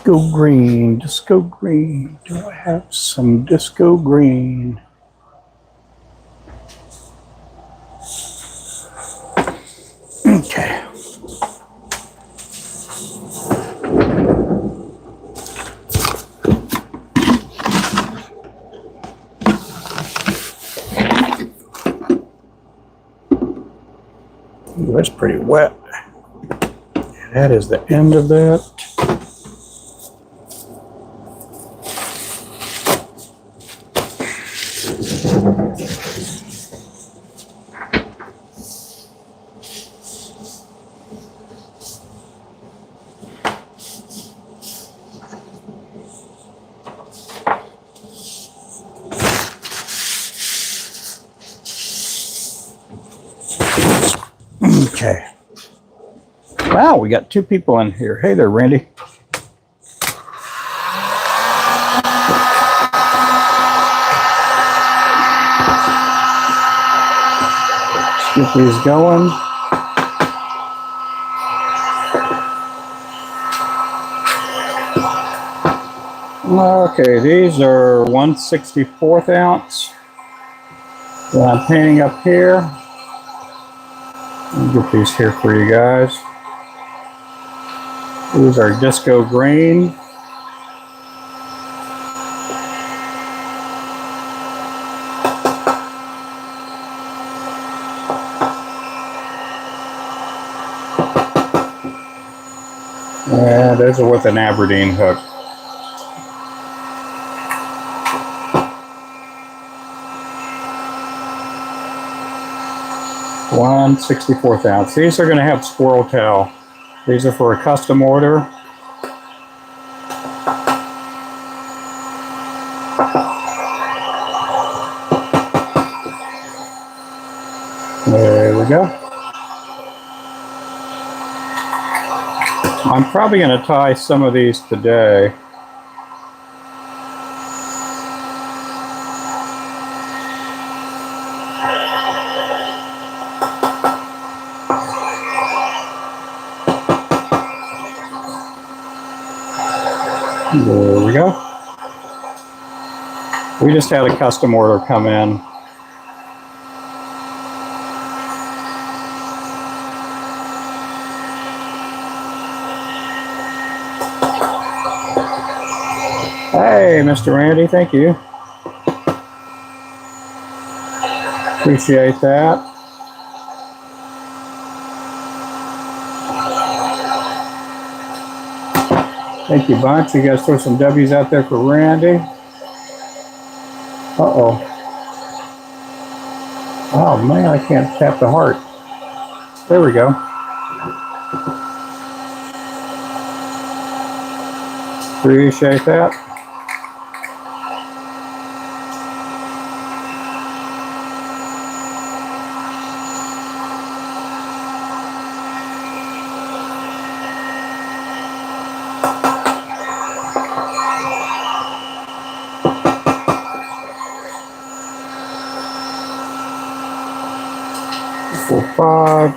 Disco green, disco green. Do I have some disco green? Okay. Ooh, that's pretty wet. That is the end of that. Okay. Wow, we got two people in here. Hey there, Randy. Let's get these going. Okay, these are 1/64 ounce that I'm painting up here. I'll get these here for you guys. These are disco green. And those are with an Aberdeen hook. One 1/64 ounce. These are going to have squirrel tail. These are for a custom order. There we go. I'm probably going to tie some of these today. There we go. We just had a custom order come in. Hey, Mr. Randy, thank you. Appreciate that. Thank you, bunch. You guys throw some W's out there for Randy. Uh-oh. Oh, man, I can't tap the heart. There we go. Appreciate that.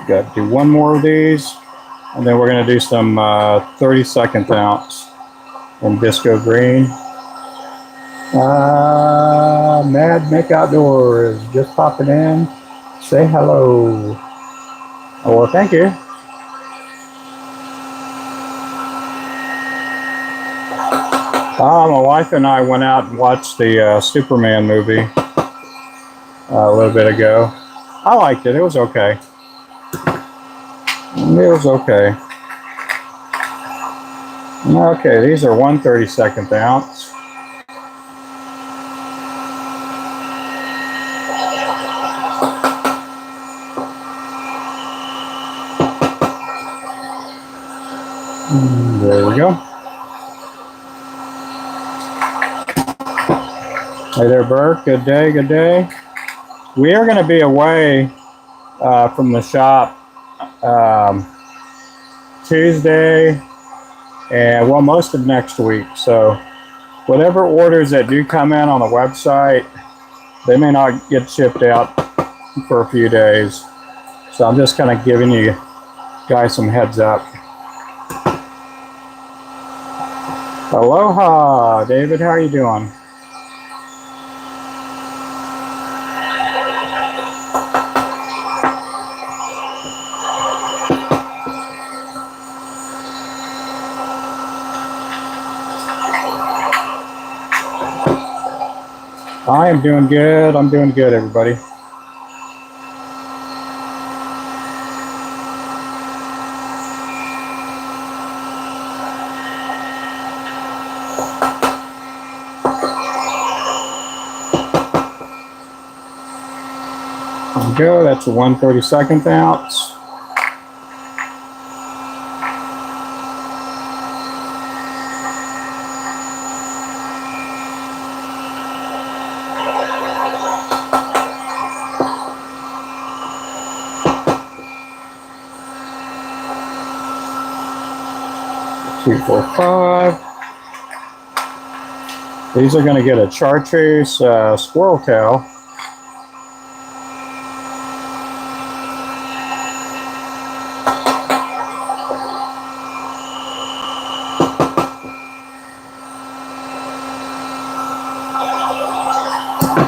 Got to do one more of these, and then we're going to do some 32nd ounce in disco green. Mad Mick Outdoors just popping in. Say hello. Oh, well, thank you. My wife and I went out and watched the Superman movie a little bit ago. I liked it. It was okay. It was okay. Okay, these are 1/32 ounce. There we go. Hey there, Burke. Good day, good day. We are going to be away from the shop Tuesday and well, most of next week. So whatever orders that do come in on the website, they may not get shipped out for a few days. So I'm just kind of giving you guys some heads up. Aloha, David. How are you doing? I am doing good. I'm doing good, everybody. There we go. That's a 1/32 ounce. Two, 4, 5. These are going to get a chartreuse squirrel tail.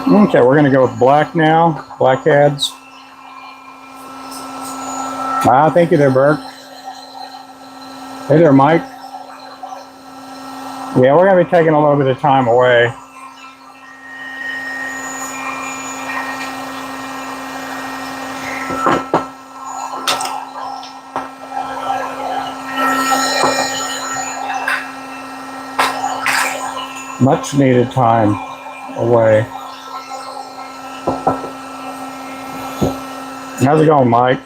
Okay, we're going to go with black now. Blackheads. Ah, thank you there, Burke. Hey there, Mike. Yeah, we're going to be taking a little bit of time away. Much needed time away. How's it going, Mike?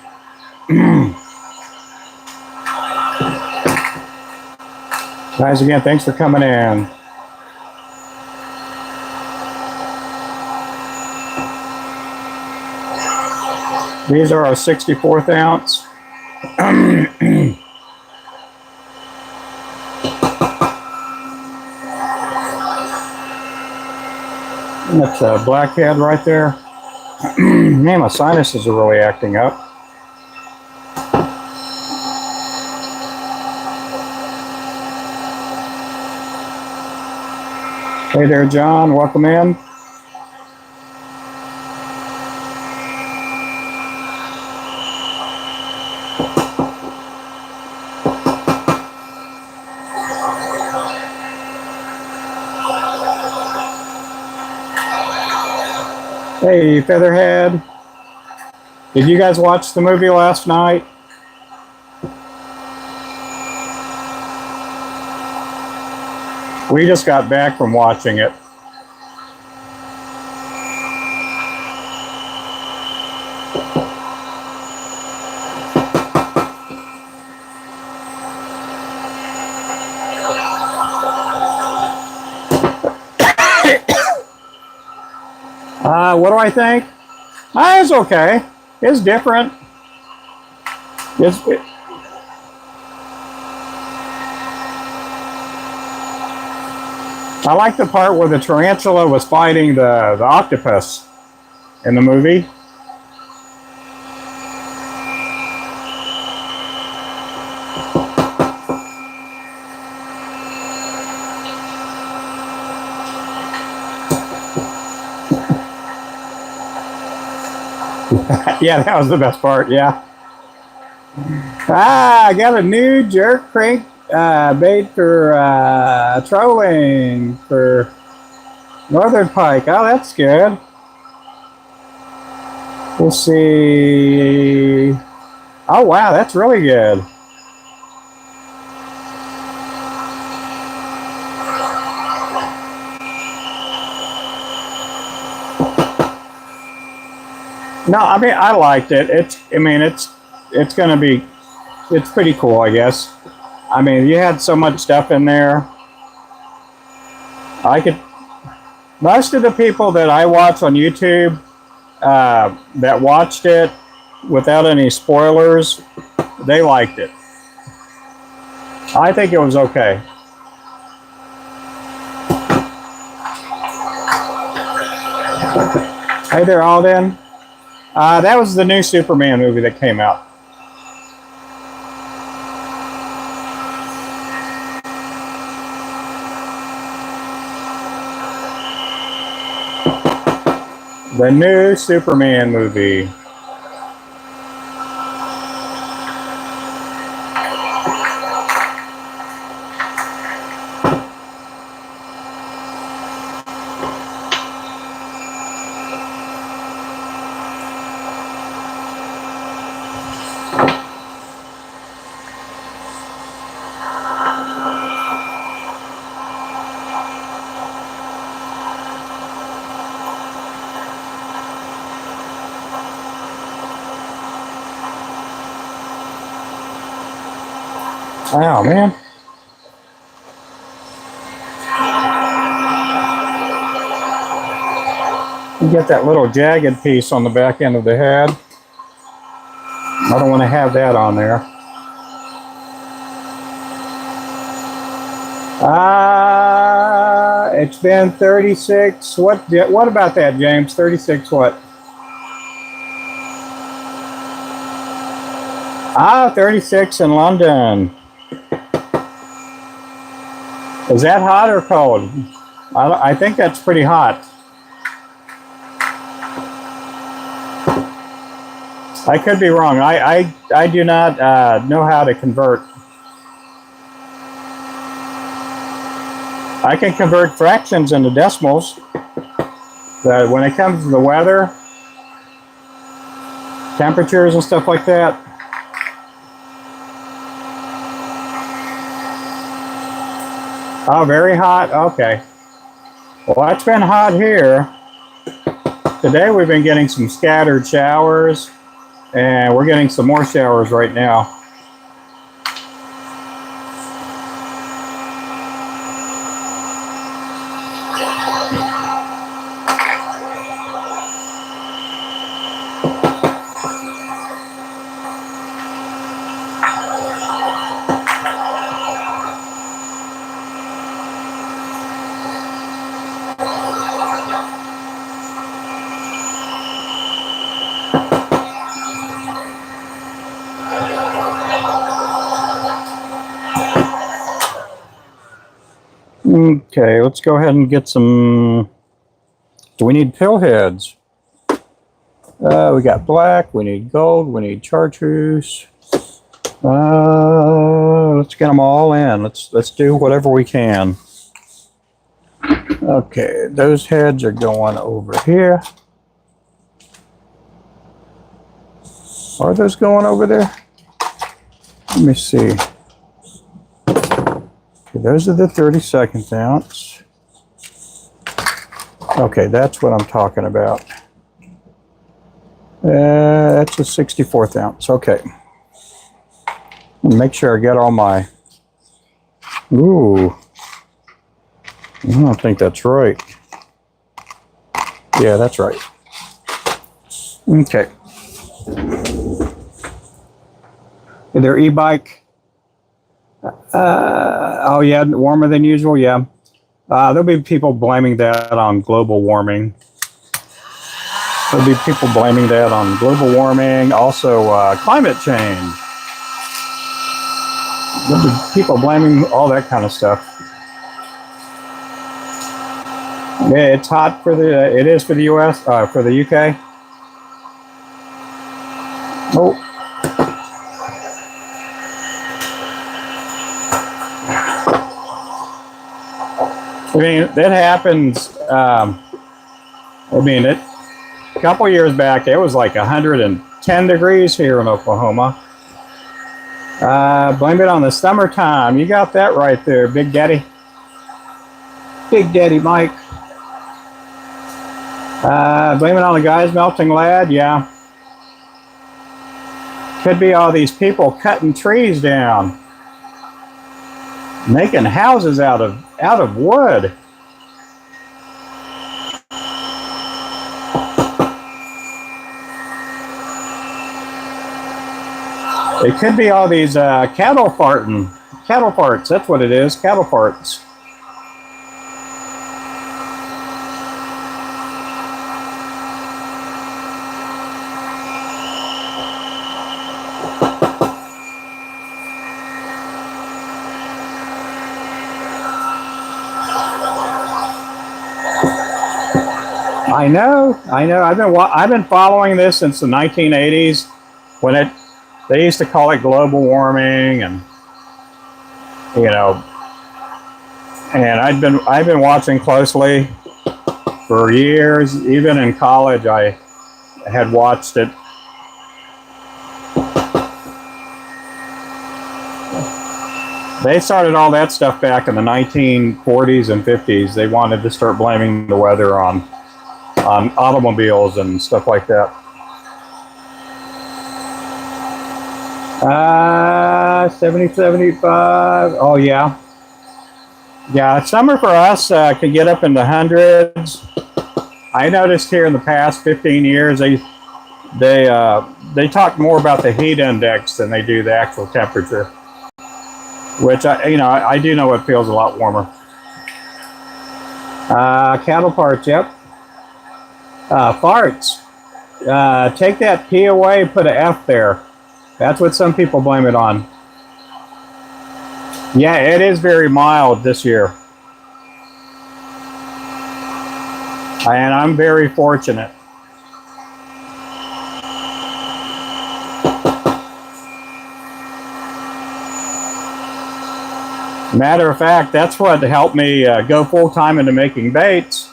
Guys, again, thanks for coming in. These are our 64th ounce. That's a blackhead right there. Man, my sinuses are really acting up. Hey there, John. Welcome in. Hey, Featherhead. Did you guys watch the movie last night? We just got back from watching it. What do I think? It's okay. It's different. I like the part where the tarantula was fighting the octopus in the movie. Yeah, that was the best part, yeah. I got a new jerk crank bait for trolling for northern pike. Oh, that's good. We'll see. Oh, wow, that's really good. No, I mean, I liked it. It's gonna be, it's pretty cool, I guess. I mean, you had so much stuff in there. Most of the people that I watch on YouTube that watched it without any spoilers, they liked it. I think it was okay. Hey there, Alden. That was the new Superman movie that came out. The new Superman movie. Wow, man. You get that little jagged piece on the back end of the head. I don't want to have that on there. It's been 36. What about that, James? 36 what? 36 in London. Is that hot or cold? I think that's pretty hot. I could be wrong. I do not know how to convert. I can convert fractions into decimals. But when it comes to the weather, temperatures and stuff like that, oh, very hot? Okay. Well, it's been hot here. Today we've been getting some scattered showers, and we're getting some more showers right now. Okay, let's go ahead and get some. Do we need pill heads? We got black, we need gold, we need chartreuse. Let's get them all in. Let's do whatever we can. Okay, those heads are going over here. Are those going over there? Let me see. Okay, those are the 32nd ounce. Okay, that's what I'm talking about. That's a 64th ounce. Okay. Make sure I get all my. Ooh. I don't think that's right. Yeah, that's right. Okay. Their e-bike. Oh yeah, warmer than usual. Yeah. There'll be people blaming that on global warming. There'll be people blaming that on global warming, also climate change. There'll be people blaming all that kind of stuff. Yeah, it's hot for the. It is for the U.S. For the UK. Oh. I mean, that happens. I mean, a couple years back, it was like 110 degrees here in Oklahoma. Blame it on the summertime. You got that right there, Big Daddy. Big Daddy Mike. Blame it on the guys melting lead. Yeah. Could be all these people cutting trees down, making houses out of wood. It could be all these cattle farts. That's what it is, cattle farts. I know. I've been following this since the 1980s, when they used to call it global warming, and you know, and I've been watching closely for years. Even in college, I had watched it. They started all that stuff back in the 1940s and 50s. They wanted to start blaming the weather on automobiles and stuff like that. 70, 75. Oh yeah. Yeah, summer for us can get up in the hundreds. I noticed here in the past 15 years, they talk more about the heat index than they do the actual temperature, which I do know it feels a lot warmer. Cattle parts, yep. Farts. Take that P away, put an F there. That's what some people blame it on. Yeah, it is very mild this year. And I'm very fortunate. Matter of fact, that's what helped me go full-time into making baits.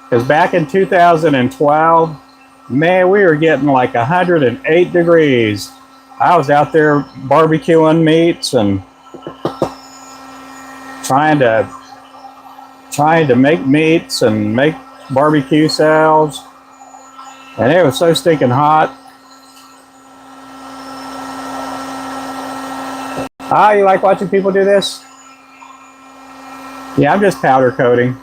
Because back in 2012, man, we were getting like 108 degrees. I was out there barbecuing meats and trying to make meats and make barbecue salves, and it was so stinking hot. Ah, you like watching people do this? Yeah, I'm just powder coating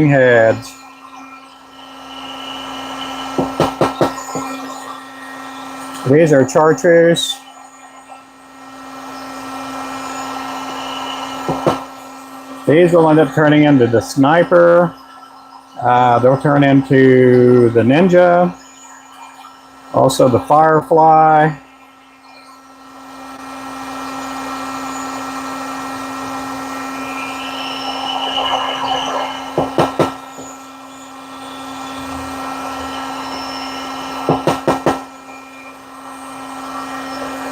heads. These are chartreuse. These will end up turning into the sniper. They'll turn into the ninja. Also the firefly.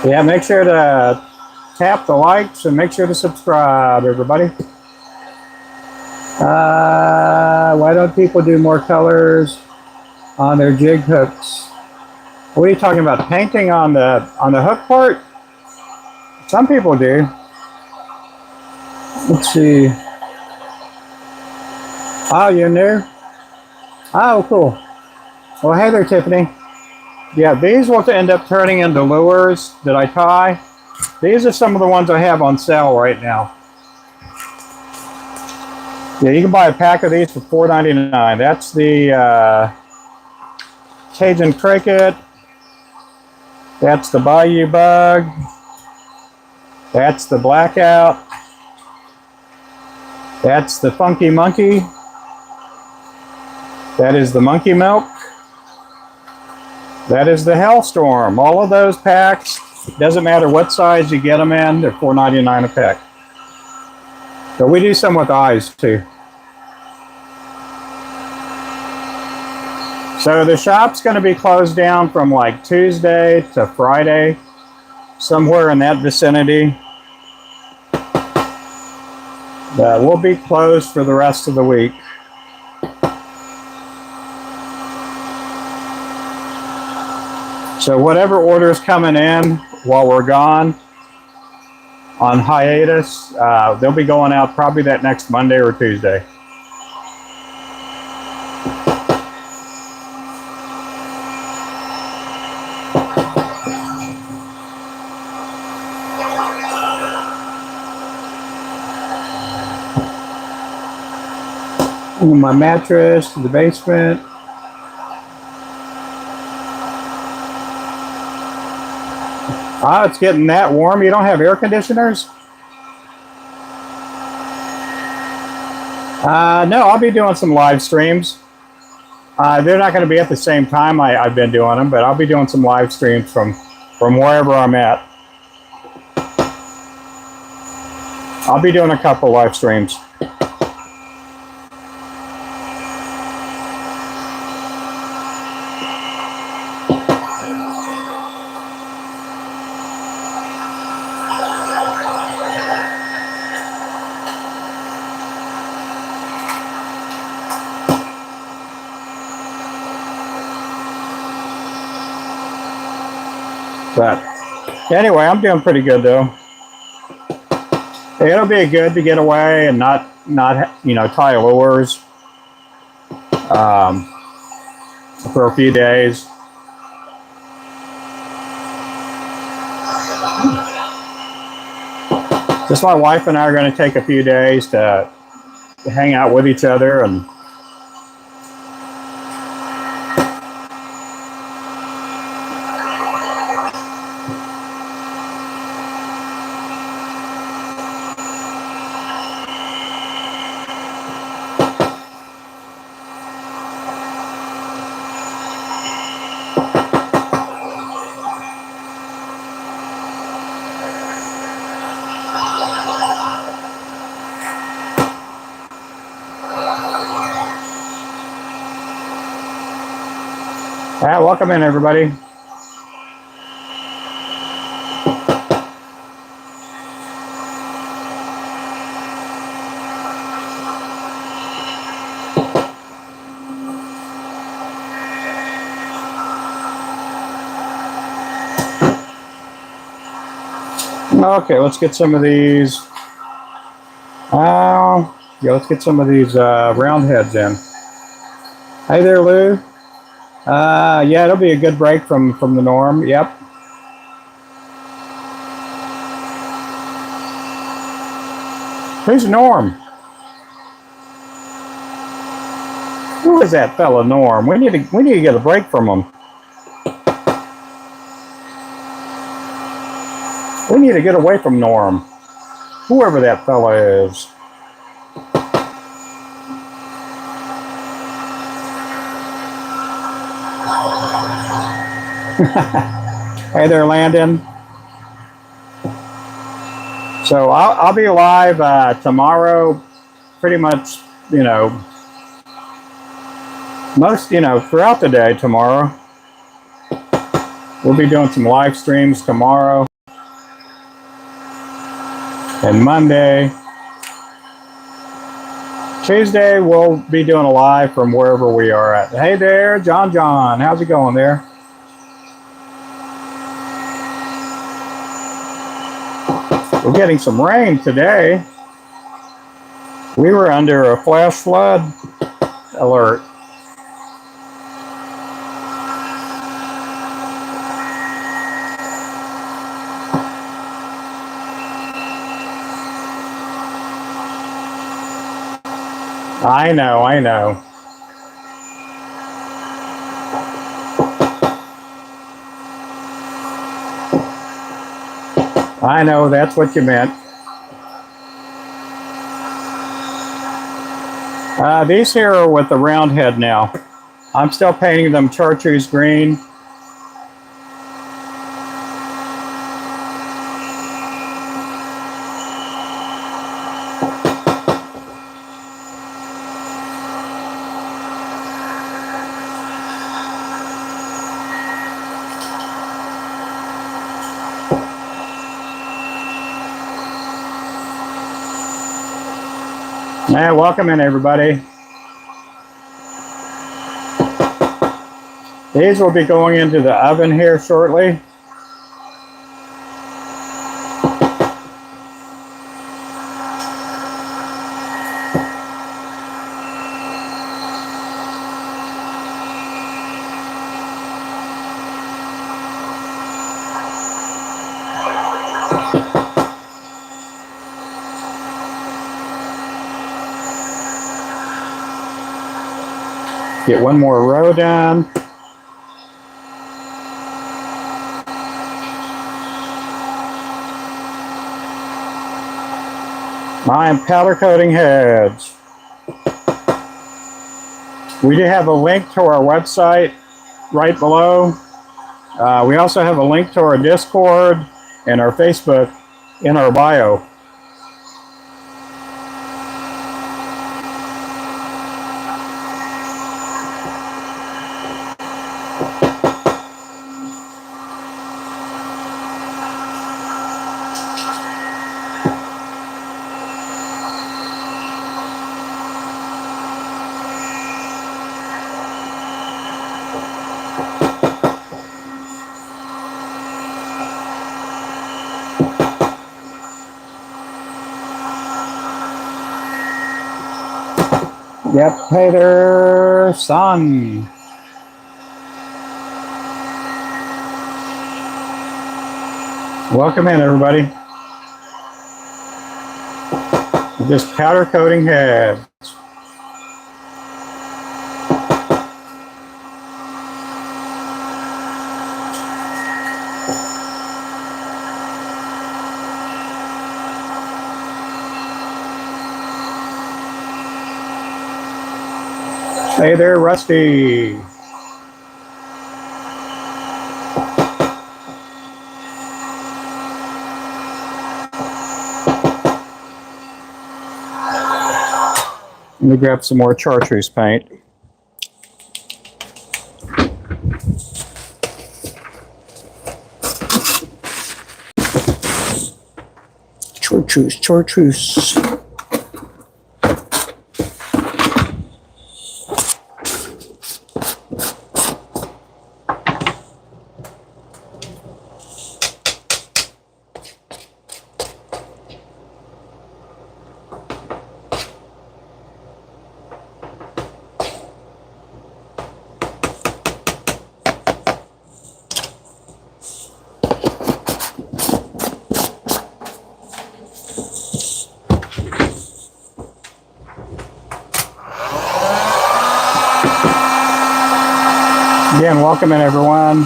Yeah, make sure to tap the likes and make sure to subscribe, everybody. Why don't people do more colors on their jig hooks? What are you talking about? Painting on the hook part? Some people do. Let's see. Oh, you're new? Oh, cool. Well, hey there, Tiffany. Yeah, these will end up turning into lures that I tie. These are some of the ones I have on sale right now. Yeah, you can buy a pack of these for $4.99. That's the Cajun Cricket. That's the Bayou Bug. That's the Blackout. That's the Funky Monkey. That is the Monkey Milk. That is the Hellstorm. All of those packs, doesn't matter what size you get them in, they're $4.99 a pack. So we do some with eyes too. So the shop's going to be closed down from like Tuesday to Friday, somewhere in that vicinity. We'll be closed for the rest of the week. So whatever orders coming in while we're gone on hiatus, they'll be going out probably that next Monday or Tuesday. My mattress to the basement. Ah, it's getting that warm. You don't have air conditioners? No, I'll be doing some live streams. They're not going to be at the same time I've been doing them, but I'll be doing some live streams from wherever I'm at. I'll be doing a couple live streams. But anyway, I'm doing pretty good though. It'll be good to get away and not tie lures for a few days. Just my wife and I are going to take a few days to hang out with each other and welcome in, everybody. Okay, let's get some of these. Yeah, let's get some of these round heads in. Hey there, Lou. Yeah, it'll be a good break from the norm. Yep. Who's Norm? Who is that fella, Norm? We need to get a break from him. We need to get away from Norm, whoever that fella is. Hey there, Landon. So I'll be live tomorrow, pretty much, throughout the day tomorrow. We'll be doing some live streams tomorrow and Monday. Tuesday, we'll be doing a live from wherever we are at. Hey there, John. How's it going there? We're getting some rain today. We were under a flash flood alert. I know. I know, that's what you meant. These here are with the round head now. I'm still painting them chartreuse green. Hey, welcome in, everybody. These will be going into the oven here shortly. Get one more row done. I am powder coating heads. We do have a link to our website right below. We also have a link to our Discord and our Facebook in our bio. Yep, hey there, son. Welcome in, everybody. We're just powder coating heads. Hey there, Rusty. Let me grab some more chartreuse paint. Chartreuse, chartreuse. Again, welcome in, everyone.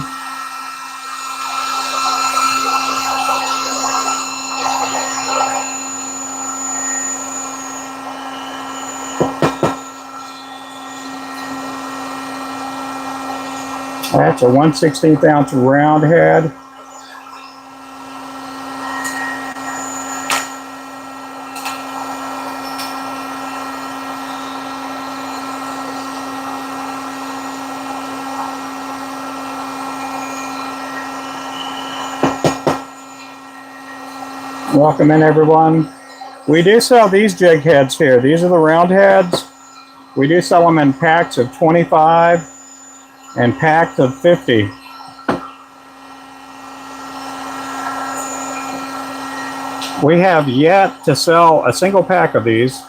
That's a 1/16 ounce round head. Welcome in, everyone. We do sell these jig heads here. These are the round heads. We do sell them in packs of 25 and packs of 50. We have yet to sell a single pack of these.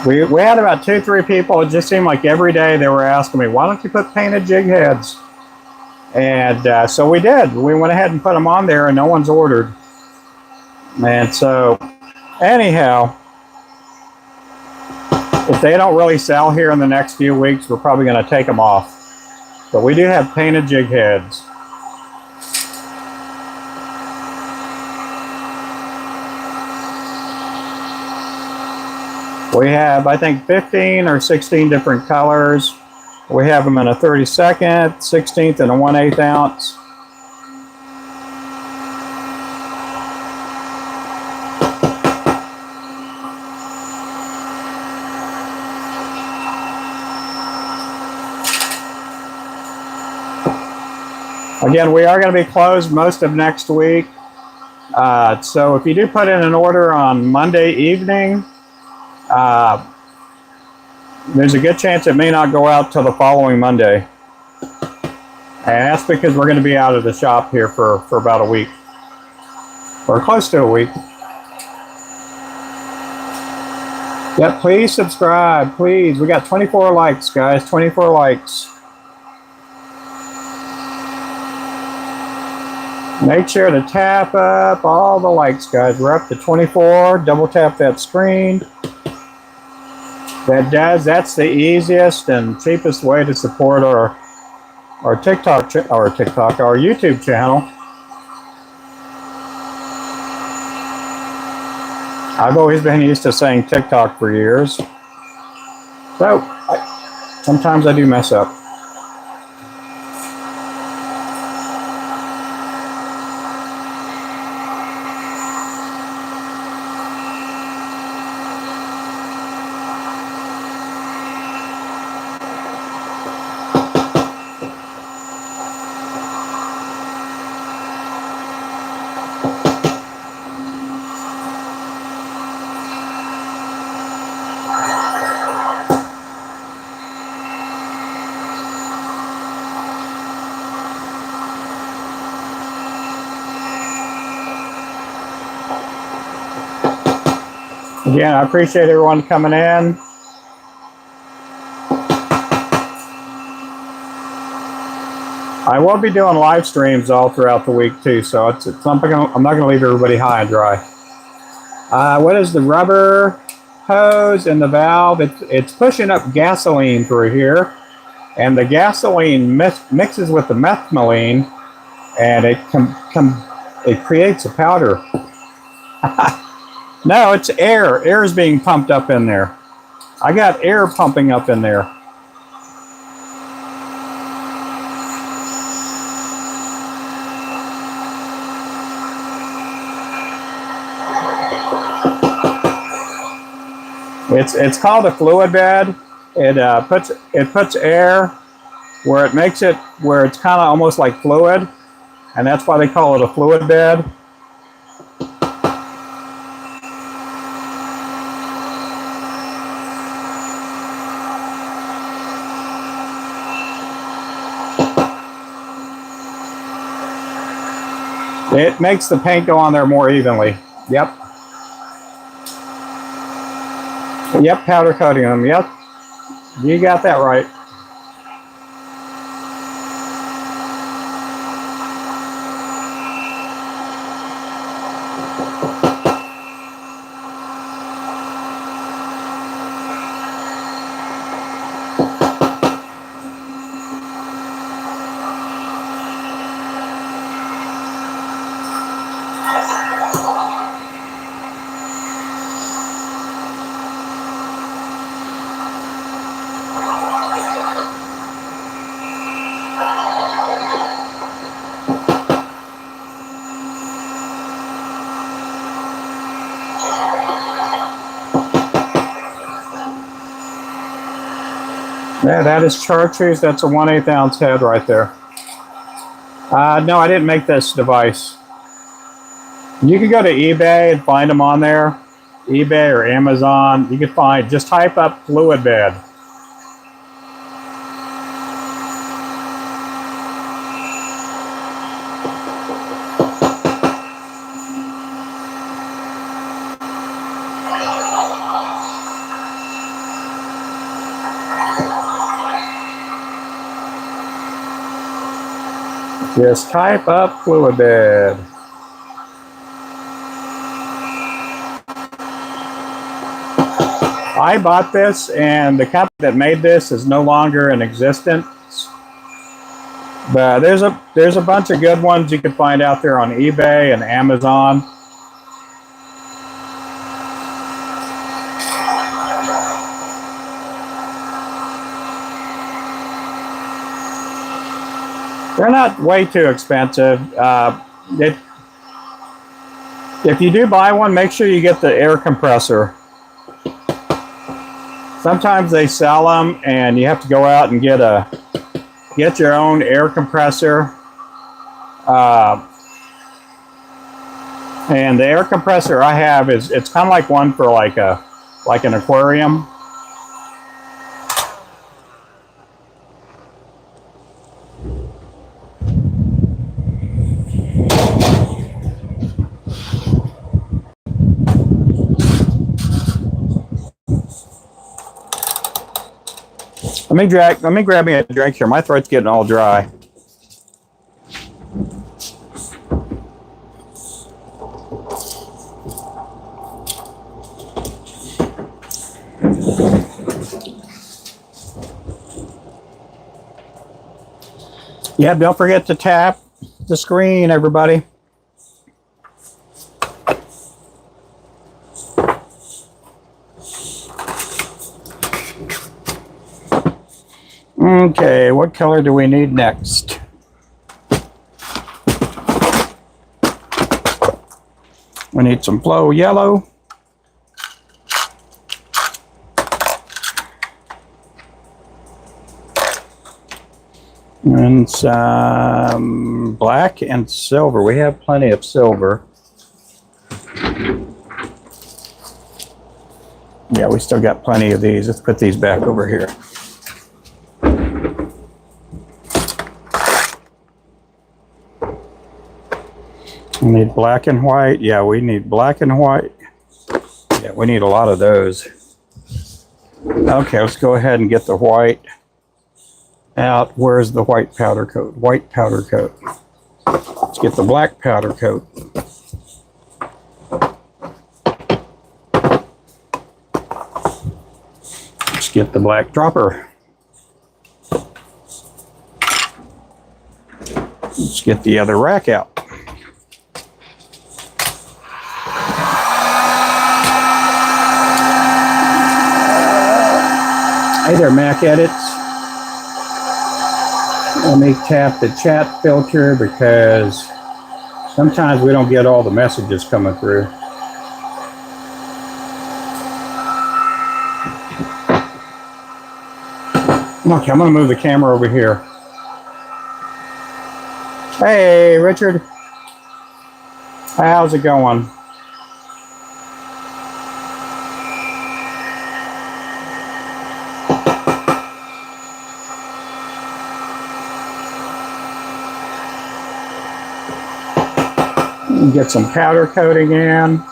We had about 2-3 people. It just seemed like every day they were asking me, why don't you put painted jig heads? And so we did. We went ahead and put them on there, and no one's ordered. And so, anyhow, if they don't really sell here in the next few weeks, we're probably going to take them off. But we do have painted jig heads. We have, I think, 15 or 16 different colors. We have them in a 32nd, 16th, and a 1/8 ounce. Again, we are going to be closed most of next week. So if you do put in an order on Monday evening, there's a good chance it may not go out till the following Monday. And that's because we're going to be out of the shop here for about a week. Or close to a week. Yep, please subscribe, please. We got 24 likes, guys, 24 likes. Make sure to tap up all the likes, guys. We're up to 24. Double tap that screen. That's the easiest and cheapest way to support our YouTube channel. I've always been used to saying TikTok for years. So, sometimes I do mess up. Again, I appreciate everyone coming in. I will be doing live streams all throughout the week too, so it's something I'm not going to leave everybody high and dry. What is the rubber hose and the valve? It's pushing up gasoline through here, and the gasoline mixes with the methylene, and it creates a powder. No, it's air. Air is being pumped up in there. I got air pumping up in there. It's called a fluid bed. It puts air where it makes it where it's kind of almost like fluid, and that's why they call it a fluid bed. It makes the paint go on there more evenly. Yep. Yep, powder coating them. Yep. You got that right. Yeah, that is chartreuse. That's a 1/8 ounce head right there. No, I didn't make this device. You can go to eBay and find them on there. eBay or Amazon. You can find, just type up fluid bed. Just type up fluid bed. I bought this, and the company that made this is no longer in existence. But there's a bunch of good ones you can find out there on eBay and Amazon. They're not way too expensive. If you do buy one, make sure you get the air compressor. Sometimes they sell them, and you have to go out and get your own air compressor. And the air compressor I have it's kind of like one for like an aquarium. Let me grab me a drink here. My throat's getting all dry. Yeah, don't forget to tap the screen, everybody. Okay, what color do we need next? We need some flow yellow. And some black and silver. We have plenty of silver. Yeah, we still got plenty of these. Let's put these back over here. We need black and white. Yeah, we need black and white. Yeah, we need a lot of those. Okay, let's go ahead and get the white out. Where's the white powder coat? White powder coat. Let's get the black powder coat. Let's get the black dropper. Let's get the other rack out. Hey there, Mac Edits. Let me tap the chat filter because sometimes we don't get all the messages coming through. Okay, I'm going to move the camera over here. Hey, Richard. How's it going? Get some powder coating in.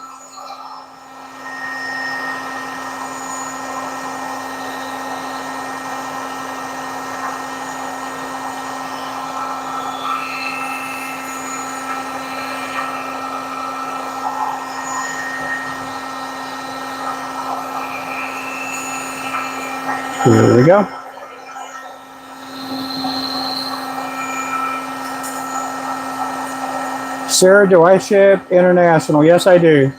Here we go. Sir, do I ship international? Yes, I do.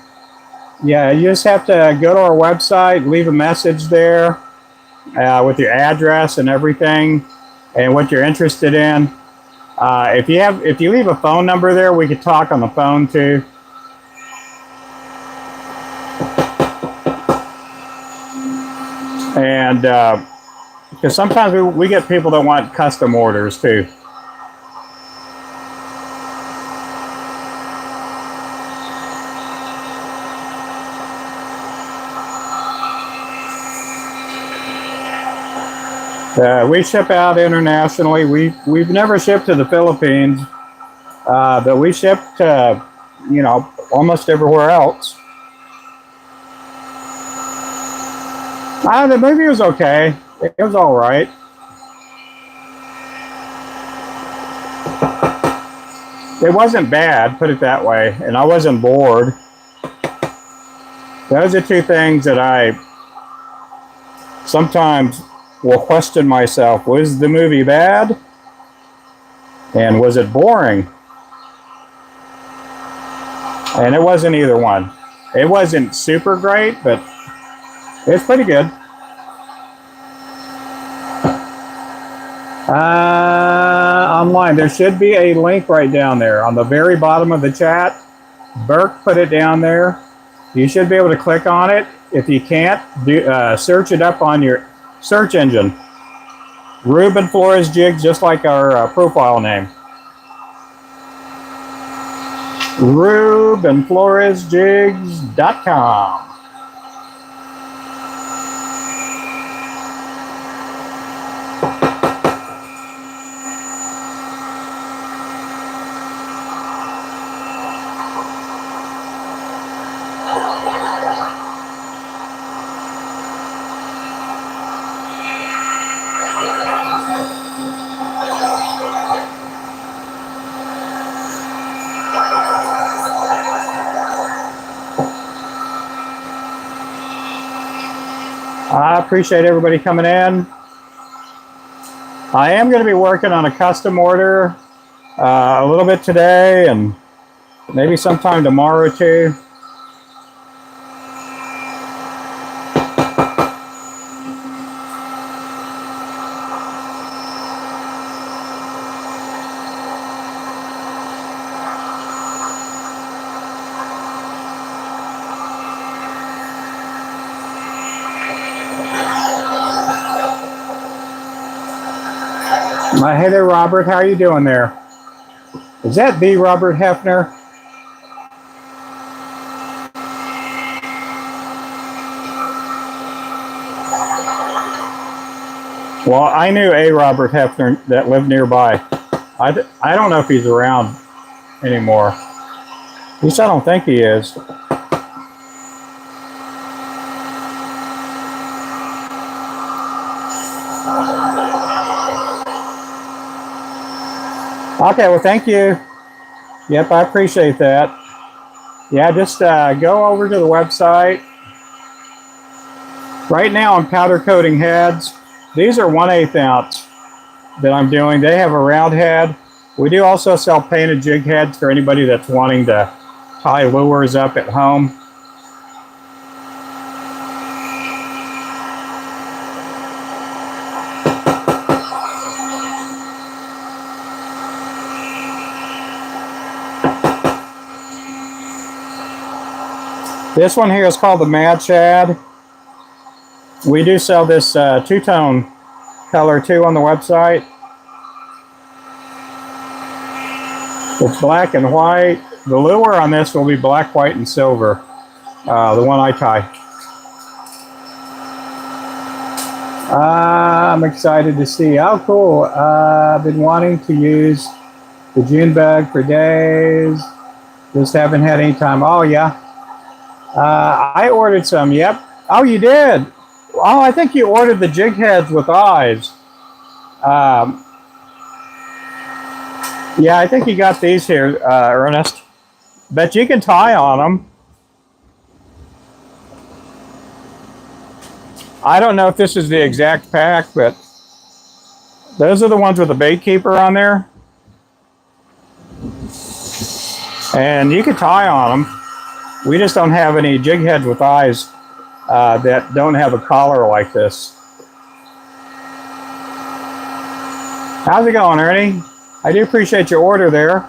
Yeah, you just have to go to our website, leave a message there with your address and everything and what you're interested in. If you leave a phone number there, we could talk on the phone too. And because sometimes we get people that want custom orders too. We ship out internationally. We've never shipped to the Philippines, but we ship to, you know, almost everywhere else. The movie was okay. It was all right. It wasn't bad, put it that way, and I wasn't bored. Those are two things that I sometimes will question myself. Was the movie bad? And was it boring? And it wasn't either one. It wasn't super great, but it's pretty good. Online, there should be a link right down there on the very bottom of the chat. Burke put it down there. You should be able to click on it. If you can't, search it up on your search engine. Ruben Flores Jig, just like our profile name. RubenFloresJigs.com. I appreciate everybody coming in. I am going to be working on a custom order a little bit today and maybe sometime tomorrow too. Hey there, Robert. How are you doing there? Is that the Robert Hefner? Well, I knew a Robert Hefner that lived nearby. I don't know if he's around anymore. At least I don't think he is. Okay, well, thank you. Yep, I appreciate that. Yeah, just go over to the website. Right now I'm powder coating heads. These are 1/8 ounce that I'm doing. They have a round head. We do also sell painted jig heads for anybody that's wanting to tie lures up at home. This one here is called the Mad Shad. We do sell this two-tone color too on the website. It's black and white. The lure on this will be black, white, and silver. The one I tie. I'm excited to see. Oh, cool. I've been wanting to use the June bug for days. Just haven't had any time. Oh, yeah. I ordered some. Yep. Oh, you did? Oh, I think you ordered the jig heads with eyes. Yeah, I think you got these here, Ernest. Bet you can tie on them. I don't know if this is the exact pack, but those are the ones with the bait keeper on there. And you can tie on them. We just don't have any jig heads with eyes that don't have a collar like this. How's it going, Ernie? I do appreciate your order there.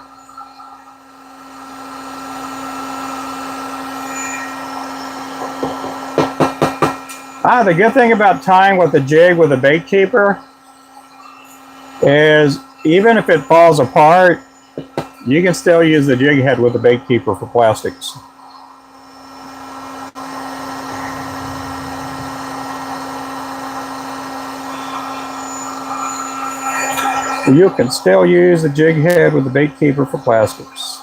The good thing about tying with a jig with a bait keeper is even if it falls apart, you can still use the jig head with the bait keeper for plastics. You can still use the jig head with the bait keeper for plastics.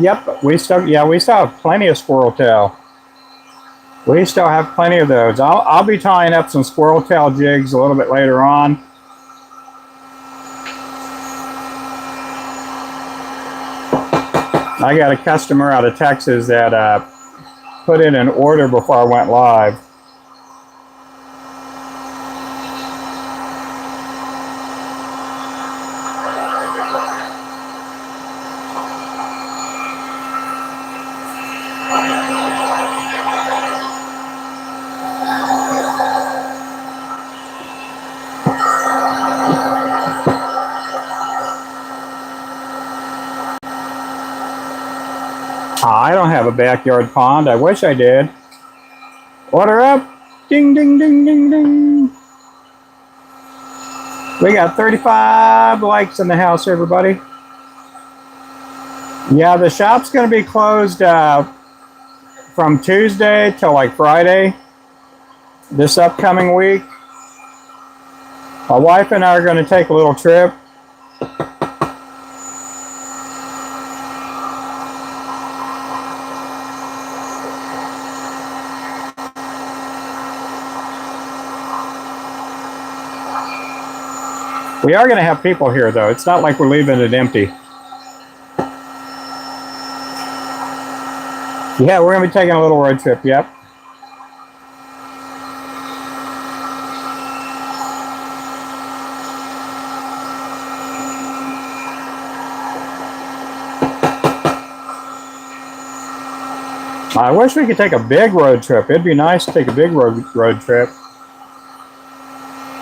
Yep, we still have plenty of squirrel tail. We still have plenty of those. I'll be tying up some squirrel tail jigs a little bit later on. I got a customer out of Texas that put in an order before I went live. I don't have a backyard pond. I wish I did. Order up. Ding, ding, ding, ding, ding. We got 35 likes in the house, everybody. Yeah, the shop's going to be closed from Tuesday till like Friday this upcoming week. My wife and I are going to take a little trip. We are going to have people here, though. It's not like we're leaving it empty. Yeah, we're going to be taking a little road trip, yep. I wish we could take a big road trip. It'd be nice to take a big road trip.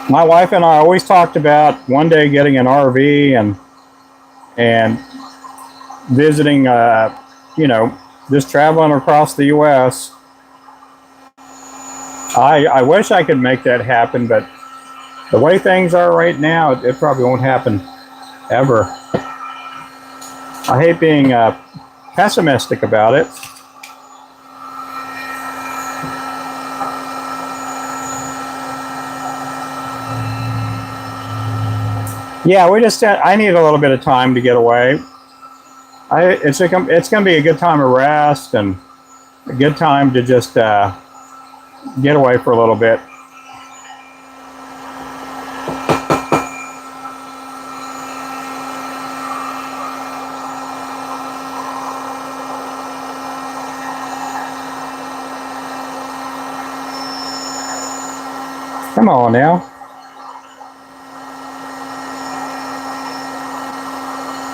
My wife and I always talked about one day getting an RV and visiting, you know, just traveling across the U.S. I wish I could make that happen, but the way things are right now, it probably won't happen ever. I hate being pessimistic about it. Yeah, I need a little bit of time to get away. It's going to be a good time of rest and a good time to just get away for a little bit. Come on now.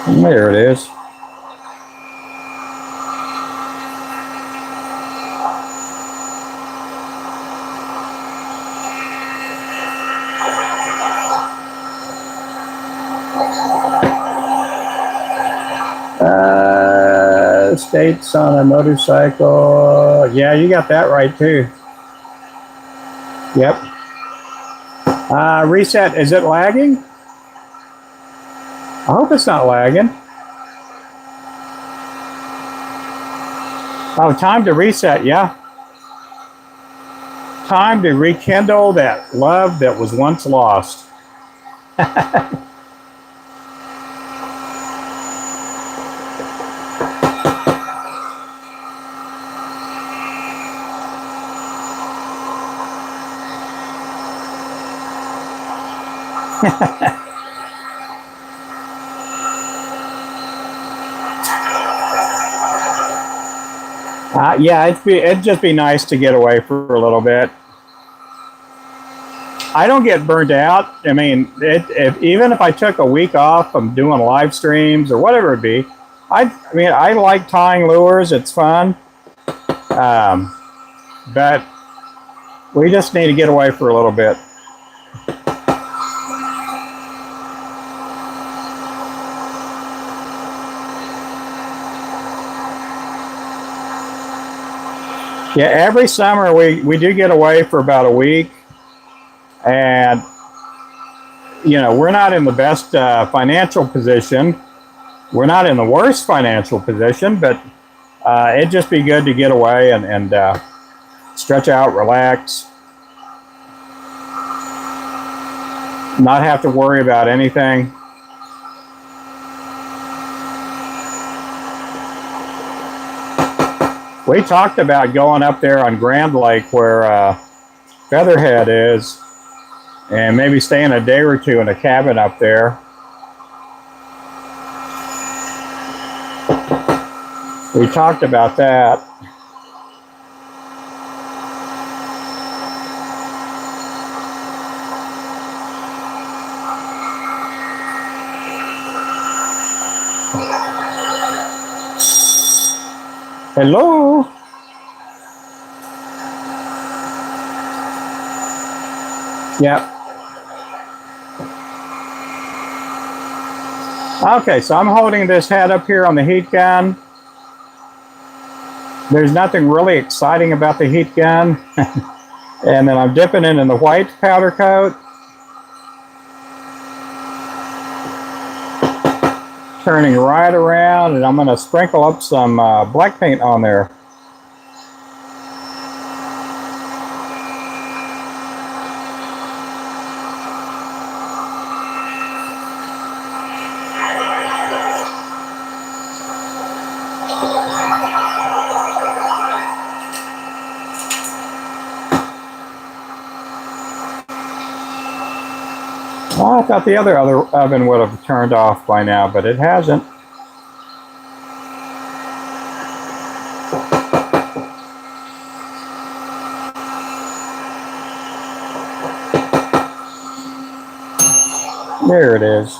There it is. States on a motorcycle. Yeah, you got that right too. Yep. Reset, is it lagging? I hope it's not lagging. Oh, time to reset, yeah. Time to rekindle that love that was once lost. Yeah, it'd just be nice to get away for a little bit. I don't get burnt out. I mean, even if I took a week off from doing live streams or whatever it be, I mean, I like tying lures. It's fun. But we just need to get away for a little bit. Yeah, every summer we do get away for about a week. And, you know, we're not in the best financial position. We're not in the worst financial position, but it'd just be good to get away and stretch out, relax, not have to worry about anything. We talked about going up there on Grand Lake where Featherhead is and maybe staying a day or two in a cabin up there. We talked about that. Hello? Yep. Okay, so I'm holding this head up here on the heat gun. There's nothing really exciting about the heat gun. And then I'm dipping it in the white powder coat. Turning right around, and I'm going to sprinkle up some black paint on there. Oh, I thought the other oven would have turned off by now, but it hasn't. There it is.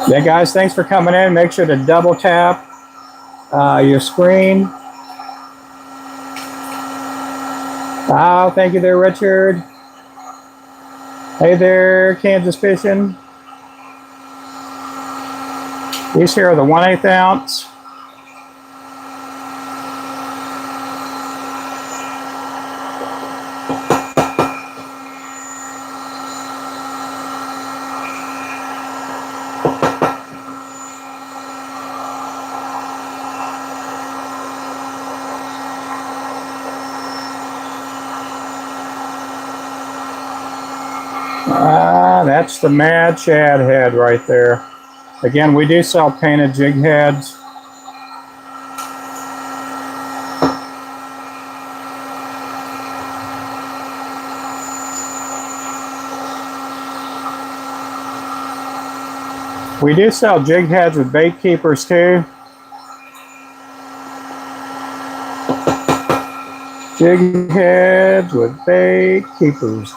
Yeah, guys, thanks for coming in. Make sure to double tap your screen. Oh, thank you there, Richard. Hey there, Kansas Fishing. These here are the 1/8 ounce. That's the Mad Shad head right there. Again, we do sell painted jig heads. We do sell jig heads with bait keepers too. Jig heads with bait keepers.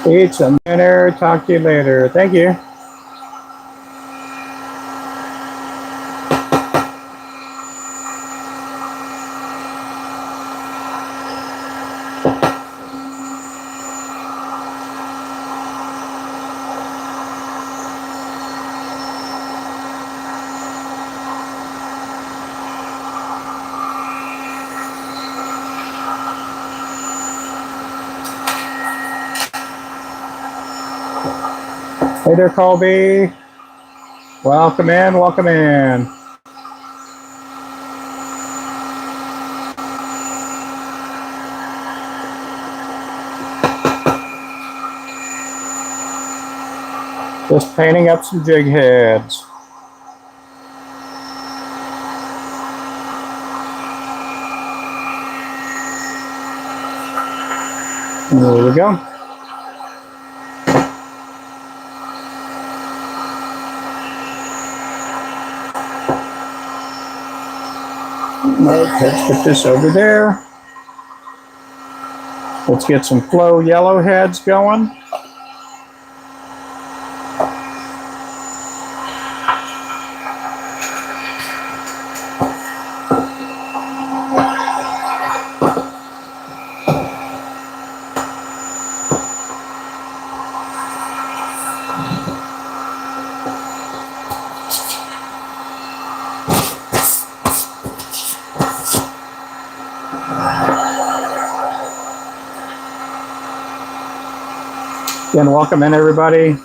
Eat some dinner. Talk to you later. Thank you. Hey there, Colby. Welcome in, welcome in. Just painting up some jig heads. There we go. Let's put this over there. Let's get some flow yellow heads going. Again, welcome in everybody.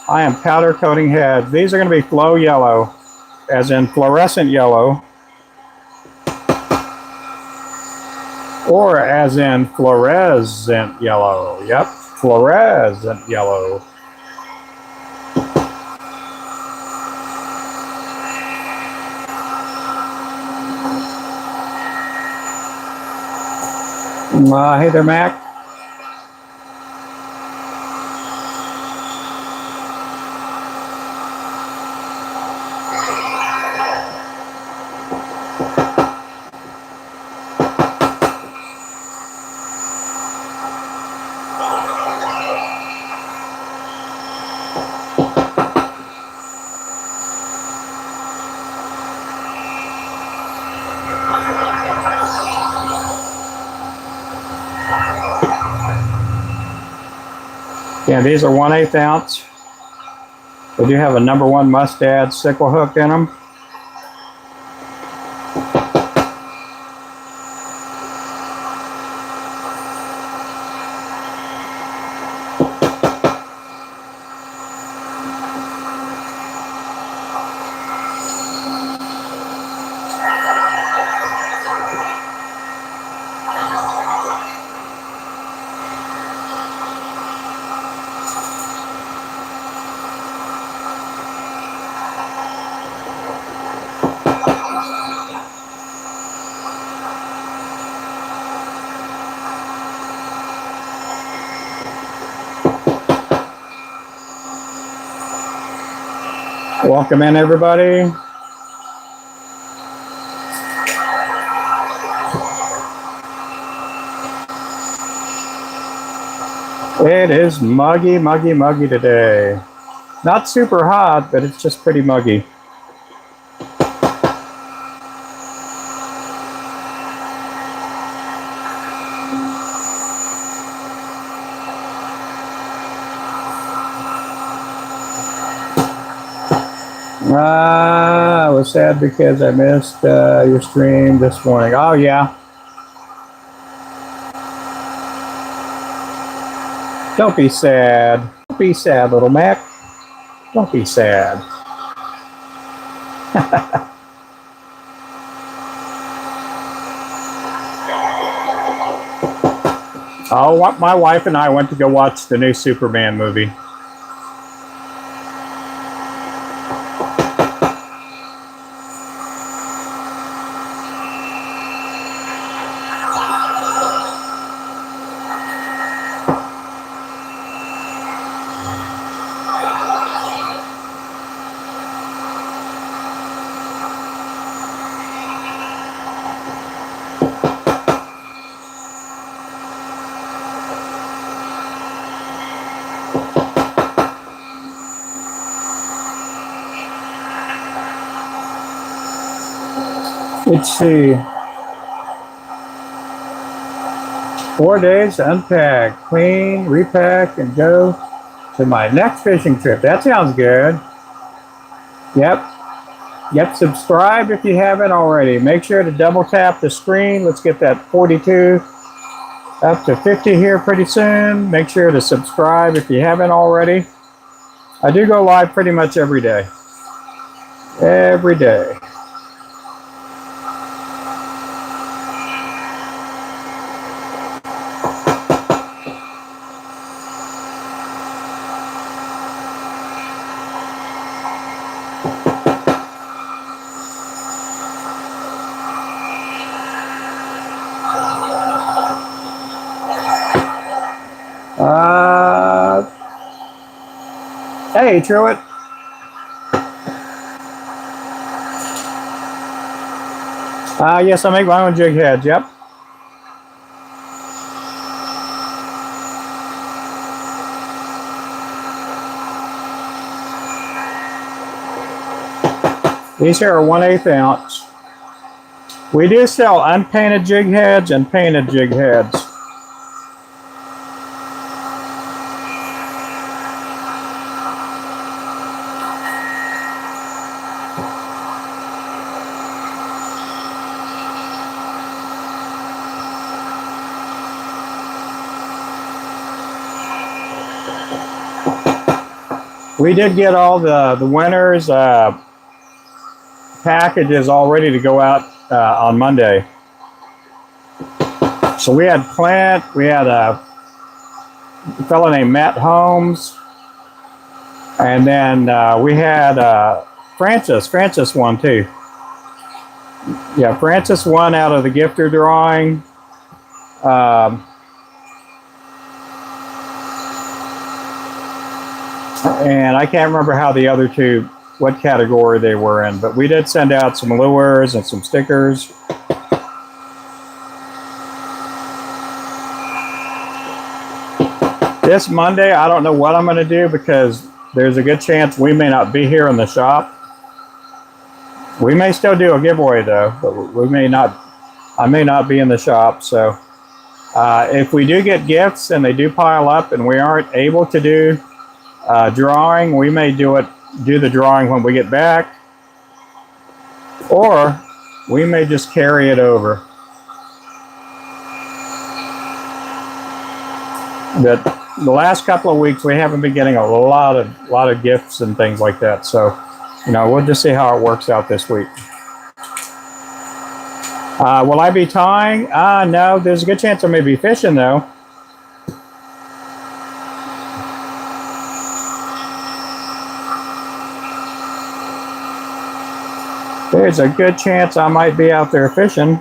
I am powder coating heads. These are going to be flow yellow, as in fluorescent yellow, or as in fluorescent yellow. Yep, fluorescent yellow. Hey there, Mac. Yeah, these are 1/8 ounce. They do have a #1 mustad sickle hook in them. Welcome in, everybody. It is muggy, muggy, muggy today. Not super hot, but it's just pretty muggy. I was sad because I missed your stream this morning. Oh, yeah. Don't be sad. Don't be sad, little Mac. Don't be sad. Oh, my wife and I went to go watch the new Superman movie. Let's see. 4 days to unpack, clean, repack, and go to my next fishing trip. That sounds good. Yep, subscribe if you haven't already. Make sure to double tap the screen. Let's get that 42 up to 50 here pretty soon. Make sure to subscribe if you haven't already. I do go live pretty much every day. Every day. Hey, Truett. Yes, I make my own jig heads, yep. These here are 1/8 ounce. We do sell unpainted jig heads and painted jig heads. We did get all the winter's packages all ready to go out on Monday. So we had Clint, we had a fellow named Matt Holmes, and then we had Francis. Francis won too. Yeah, Francis won out of the gifter drawing. And I can't remember how the other two, what category they were in, but we did send out some lures and some stickers. This Monday, I don't know what I'm going to do because there's a good chance we may not be here in the shop. We may still do a giveaway though, but we may not. I may not be in the shop, so if we do get gifts and they do pile up and we aren't able to do drawing, we may do the drawing when we get back, or we may just carry it over. But the last couple of weeks we haven't been getting a lot of gifts and things like that, so we'll just see how it works out this week. Will I be tying? No, there's a good chance I may be fishing though. There's a good chance I might be out there fishing.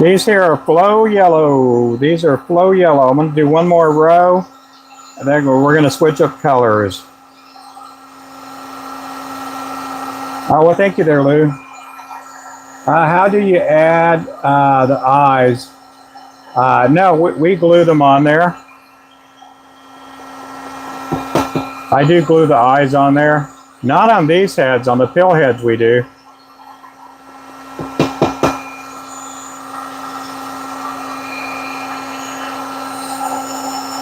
These here are flow yellow. These are flow yellow. I'm going to do one more row, and then we're going to switch up colors. Oh, well, thank you there, Lou. How do you add the eyes? No, we glue them on there. I do glue the eyes on there. Not on these heads, on the pill heads we do.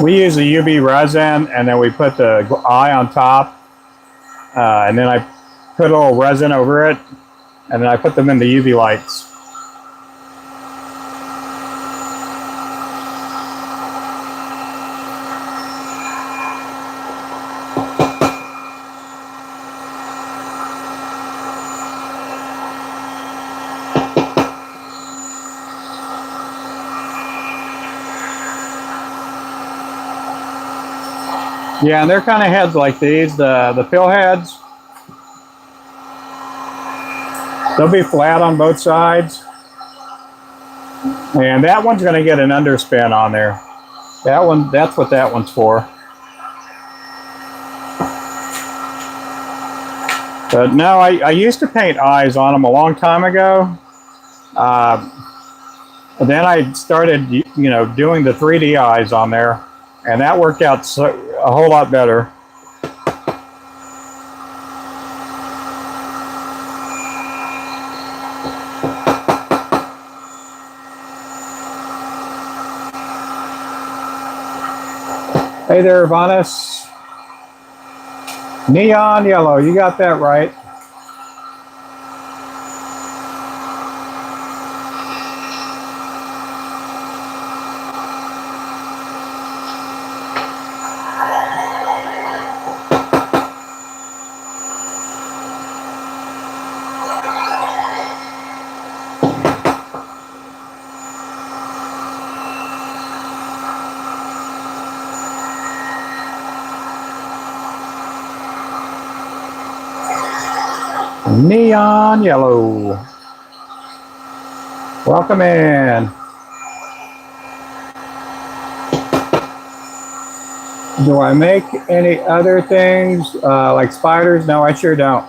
We use the UV resin, and then we put the eye on top, and then I put a little resin over it, and then I put them in the UV lights. Yeah, and they're kind of heads like these, the pill heads. They'll be flat on both sides. And that one's going to get an underspin on there. That one, that's what that one's for. But no, I used to paint eyes on them a long time ago. Then I started, doing the 3D eyes on there, and that worked out a whole lot better. Hey there, Vanis. Neon yellow, you got that right. Neon yellow. Welcome in. Do I make any other things like spiders? No, I sure don't.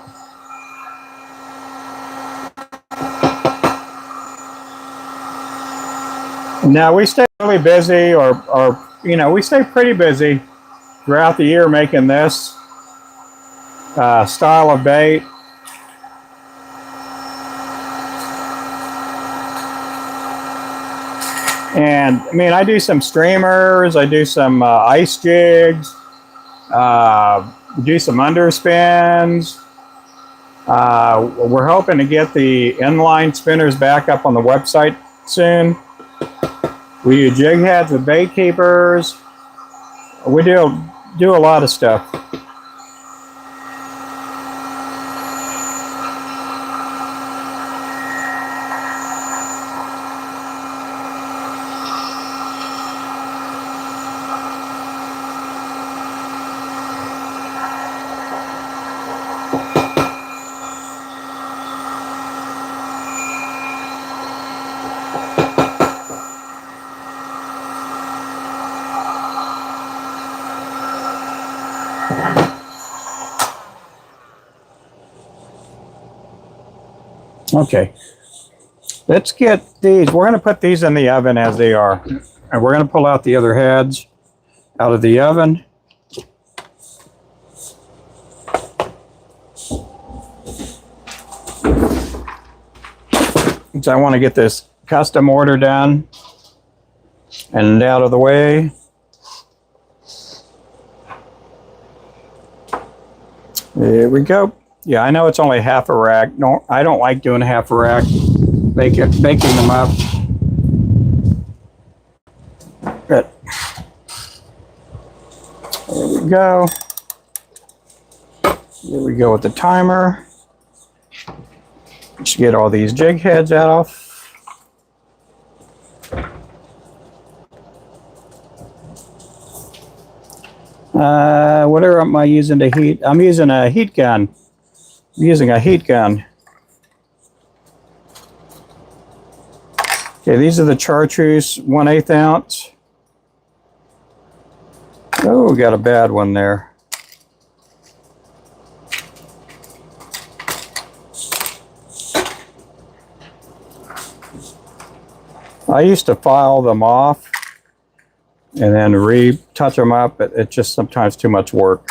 Now we stay really busy, or we stay pretty busy throughout the year making this style of bait. And I mean, I do some streamers, I do some ice jigs, do some underspins. We're hoping to get the inline spinners back up on the website soon. We do jig heads with bait keepers. We do a lot of stuff. Okay, let's get these. We're going to put these in the oven as they are. And we're going to pull out the other heads out of the oven. So I want to get this custom order done and out of the way. There we go. Yeah, I know it's only half a rack. No, I don't like doing half a rack, baking them up. Good. There we go. Here we go with the timer. Just get all these jig heads off. Whatever am I using to heat? I'm using a heat gun. I'm using a heat gun. Okay, these are the chartreuse 1/8 ounce. Oh, we got a bad one there. I used to file them off and then retouch them up, but it's just sometimes too much work.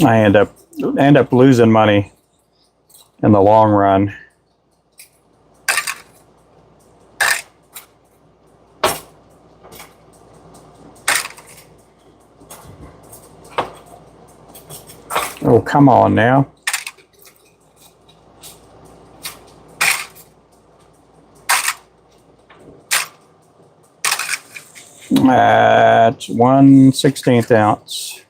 I end up losing money in the long run. Oh, come on now. At 1/16 ounce.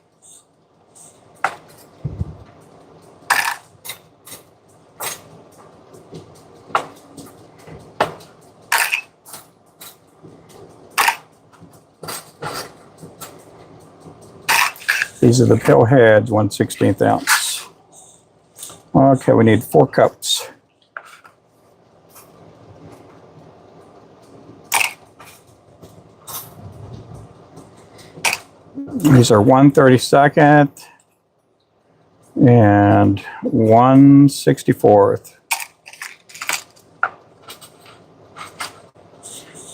These are the pill heads, 1/16 ounce. Okay, we need 4 cups. These are 1/32 and 1/64.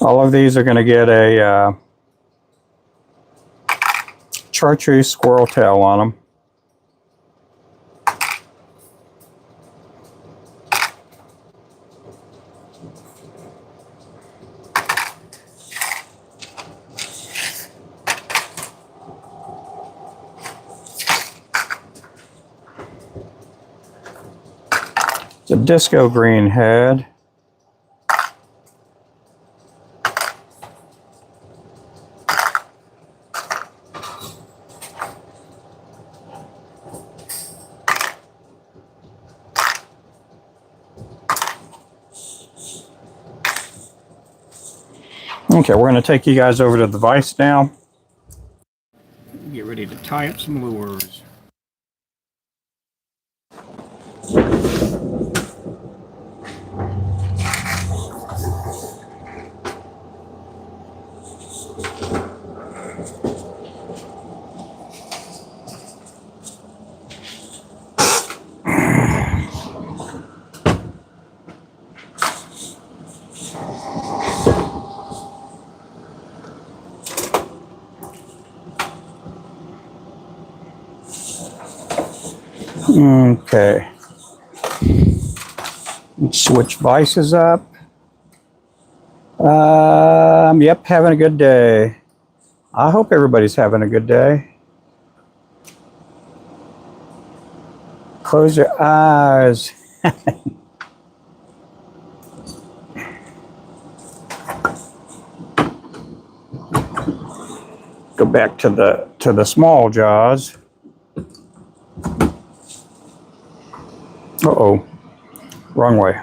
All of these are going to get a chartreuse squirrel tail on them. It's a disco green head. Okay, we're going to take you guys over to the vise now. Get ready to tie up some lures. Okay. Let's switch vices up. Yep, having a good day. I hope everybody's having a good day. Close your eyes. Go back to the small jaws. Uh-oh, wrong way.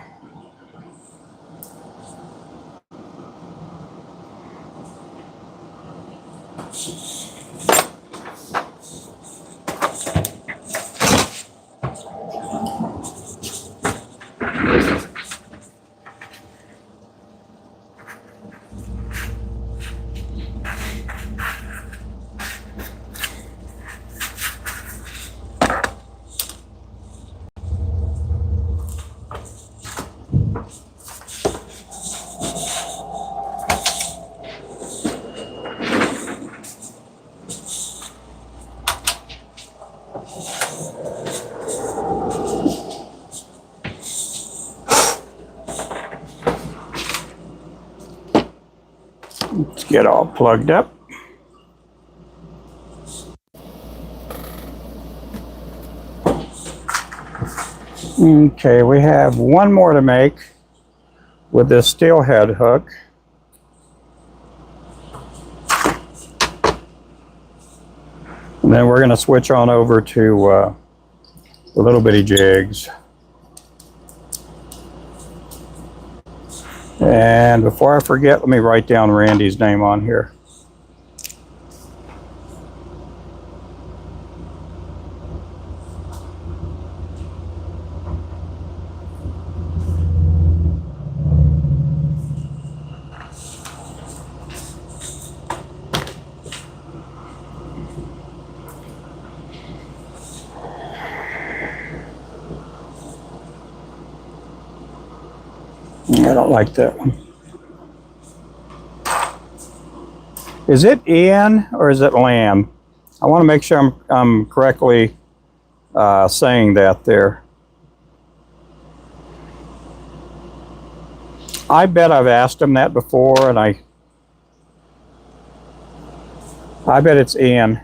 Let's get all plugged up. Okay, we have one more to make with this steel head hook. And then we're going to switch on over to the little bitty jigs. And before I forget, let me write down Randy's name on here. I don't like that one. Is it Ian or is it Lamb? I want to make sure I'm correctly saying that there. I bet I've asked him that before, and I bet it's Ian.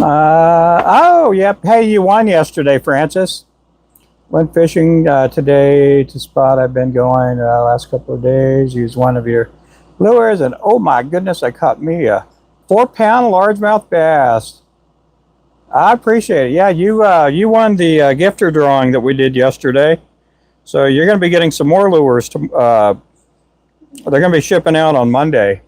Oh, yep. Hey, you won yesterday, Francis. Went fishing today to spot I've been going last couple of days. Used one of your lures, and oh my goodness, I caught me a 4-pound largemouth bass. I appreciate it. Yeah, you won the gifter drawing that we did yesterday. So you're going to be getting some more lures. They're going to be shipping out on Monday.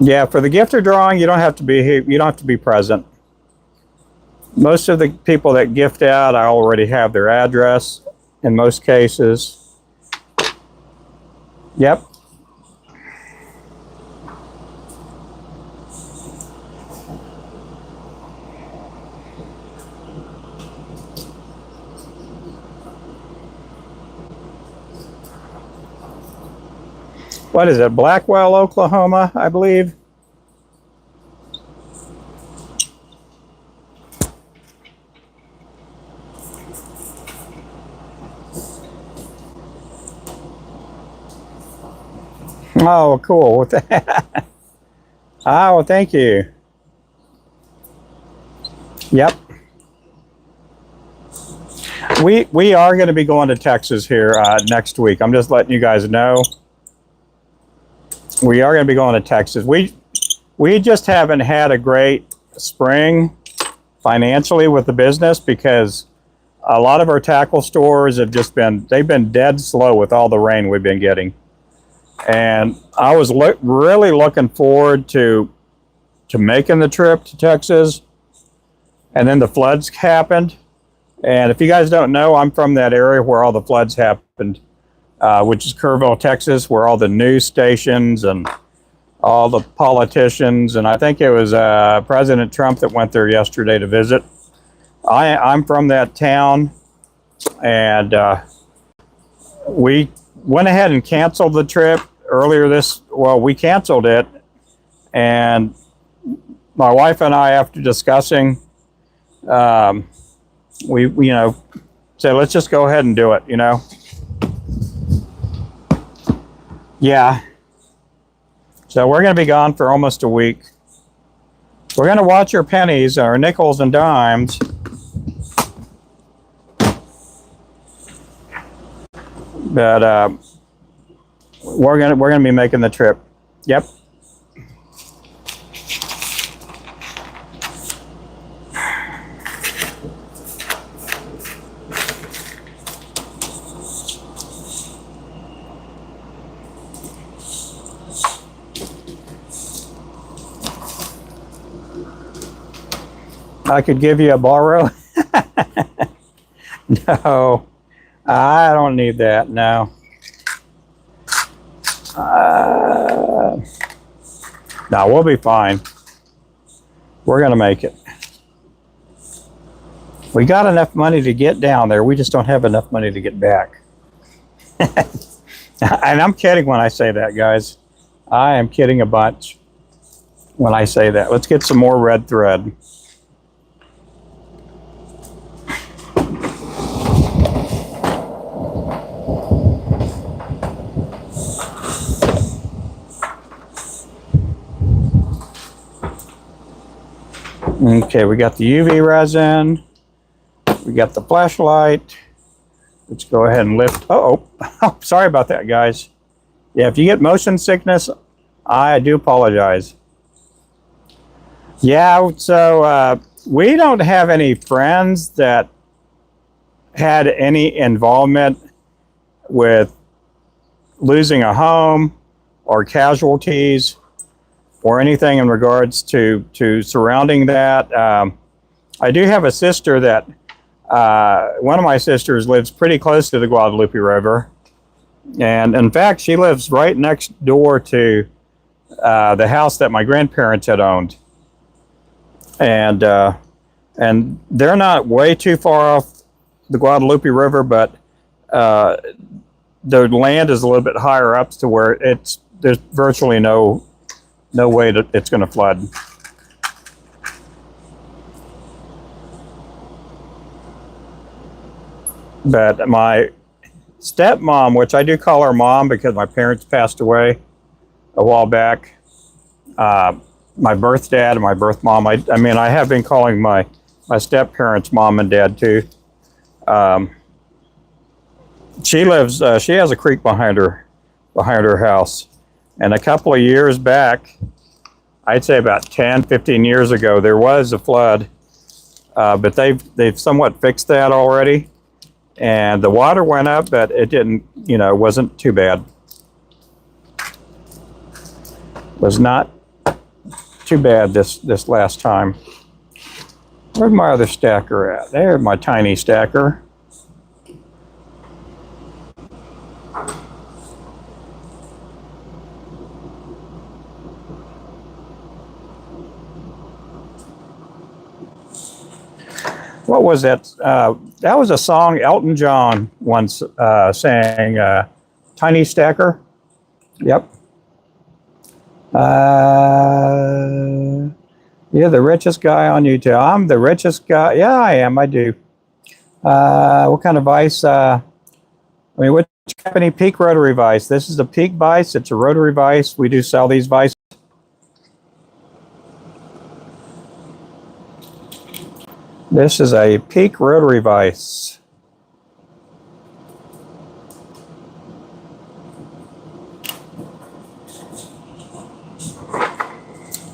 Yeah, for the gifter drawing, you don't have to be present. Most of the people that gift out, I already have their address in most cases. Yep. What is it? Blackwell, Oklahoma, I believe. Oh, cool. Oh, well, thank you. Yep. We are going to be going to Texas here next week. I'm just letting you guys know. We are going to be going to Texas. We just haven't had a great spring financially with the business because a lot of our tackle stores have they've been dead slow with all the rain we've been getting. And I was really looking forward to making the trip to Texas, and then the floods happened. And if you guys don't know, I'm from that area where all the floods happened, which is Kerrville, Texas, where all the news stations and all the politicians, and I think it was President Trump that went there yesterday to visit. I'm from that town, and we went ahead and canceled the trip earlier we canceled it, and my wife and I, after discussing, we said, let's just go ahead and do it, Yeah. So we're going to be gone for almost a week. We're going to watch our pennies, our nickels and dimes. But we're gonna be making the trip. Yep. I could give you a borrow. No, I don't need that. No. No, we'll be fine. We're going to make it. We got enough money to get down there. We just don't have enough money to get back. And I'm kidding when I say that, guys. I am kidding a bunch when I say that. Let's get some more red thread. Okay, we got the UV resin. We got the flashlight. Let's go ahead and lift. Oh, sorry about that, guys. Yeah, if you get motion sickness, I do apologize. Yeah, so we don't have any friends that had any involvement with losing a home or casualties or anything in regards to surrounding that. I do have a sister that, one of my sisters lives pretty close to the Guadalupe River. And in fact, she lives right next door to the house that my grandparents had owned. And they're not way too far off the Guadalupe River, but the land is a little bit higher up to where there's virtually no way that it's going to flood. But my stepmom, which I do call her mom because my parents passed away a while back, my birth dad and my birth mom, I mean, I have been calling my step parents mom and dad too. She lives, she has a creek behind her house. And a couple of years back, I'd say about 10, 15 years ago, there was a flood, but they've somewhat fixed that already. And the water went up, but it didn't, you know, wasn't too bad. Was not too bad this last time. Where's my other stacker at? There's my tiny stacker. What was that? That was a song Elton John once sang, Tiny Stacker. Yep. You're the richest guy on YouTube. I'm the richest guy. Yeah, I am. I do. What kind of vise? I mean, which company? Peak rotary vise. This is a Peak vise. It's a rotary vise. We do sell these vices. This is a Peak rotary vise.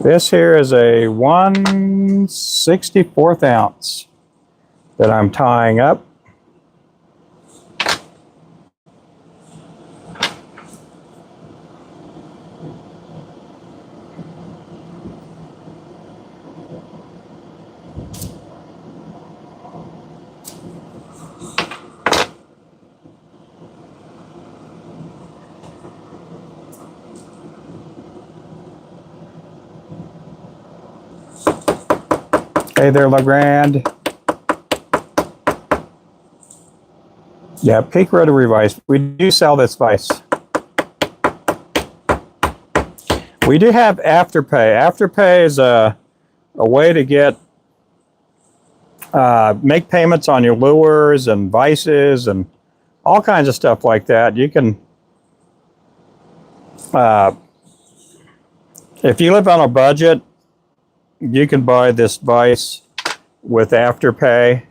This here is a 1/64 ounce that I'm tying up. Hey there, LeGrand. Yeah, Peak rotary vise. We do sell this vise. We do have Afterpay. Afterpay is a way to get make payments on your lures and vices and all kinds of stuff like that. You can, if you live on a budget, you can buy this vise with Afterpay,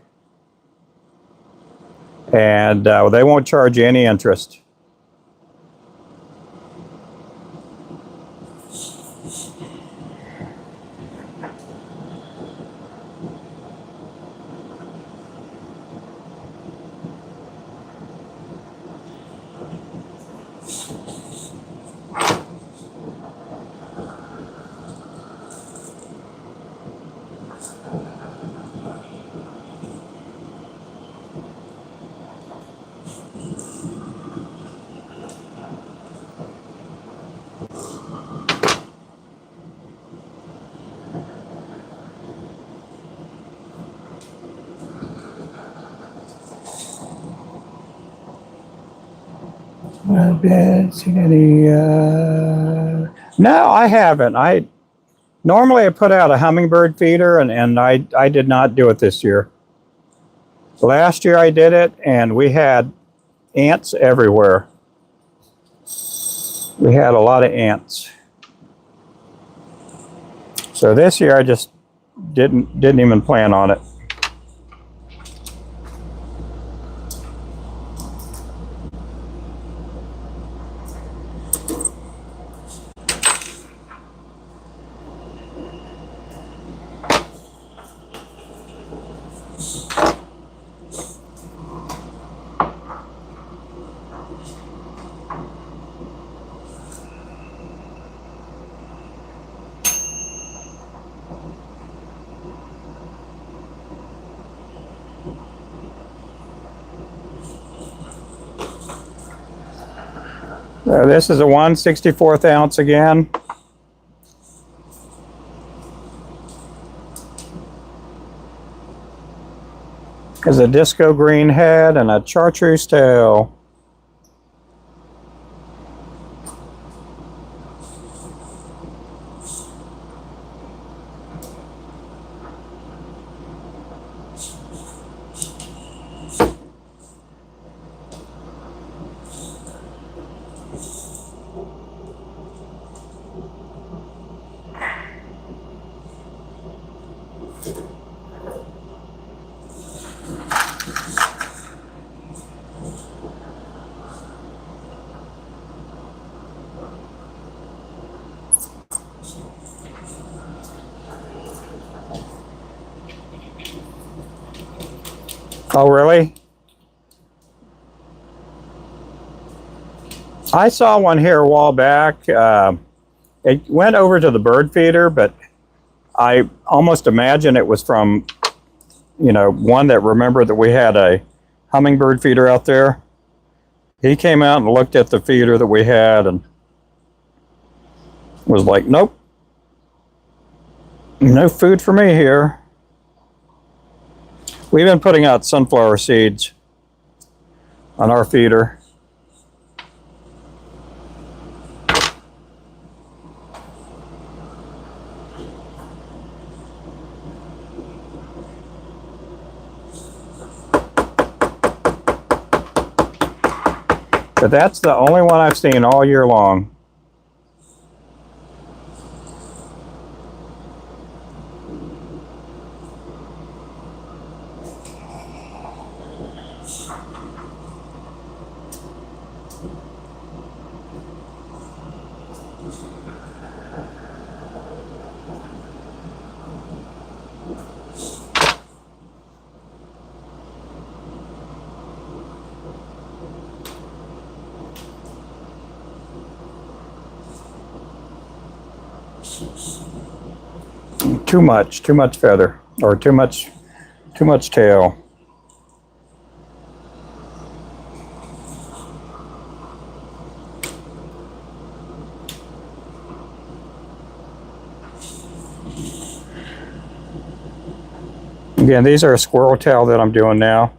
and they won't charge you any interest. I've been seen any. No, I haven't. Normally I put out a hummingbird feeder, and I did not do it this year. Last year I did it, and we had ants everywhere. We had a lot of ants. So this year I just didn't even plan on it. This is a 1/64 ounce again. There's a disco green head and a chartreuse tail. Oh, really? I saw one here a while back. It went over to the bird feeder, but I almost imagine it was from, you know, one that remembered that we had a hummingbird feeder out there. He came out and looked at the feeder that we had and was like, nope, no food for me here. We've been putting out sunflower seeds on our feeder. But that's the only one I've seen all year long. Too much feather, or too much tail. Again, these are a squirrel tail that I'm doing now.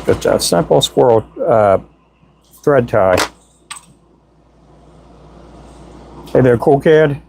Just a simple squirrel thread tie. Hey there, cool kid.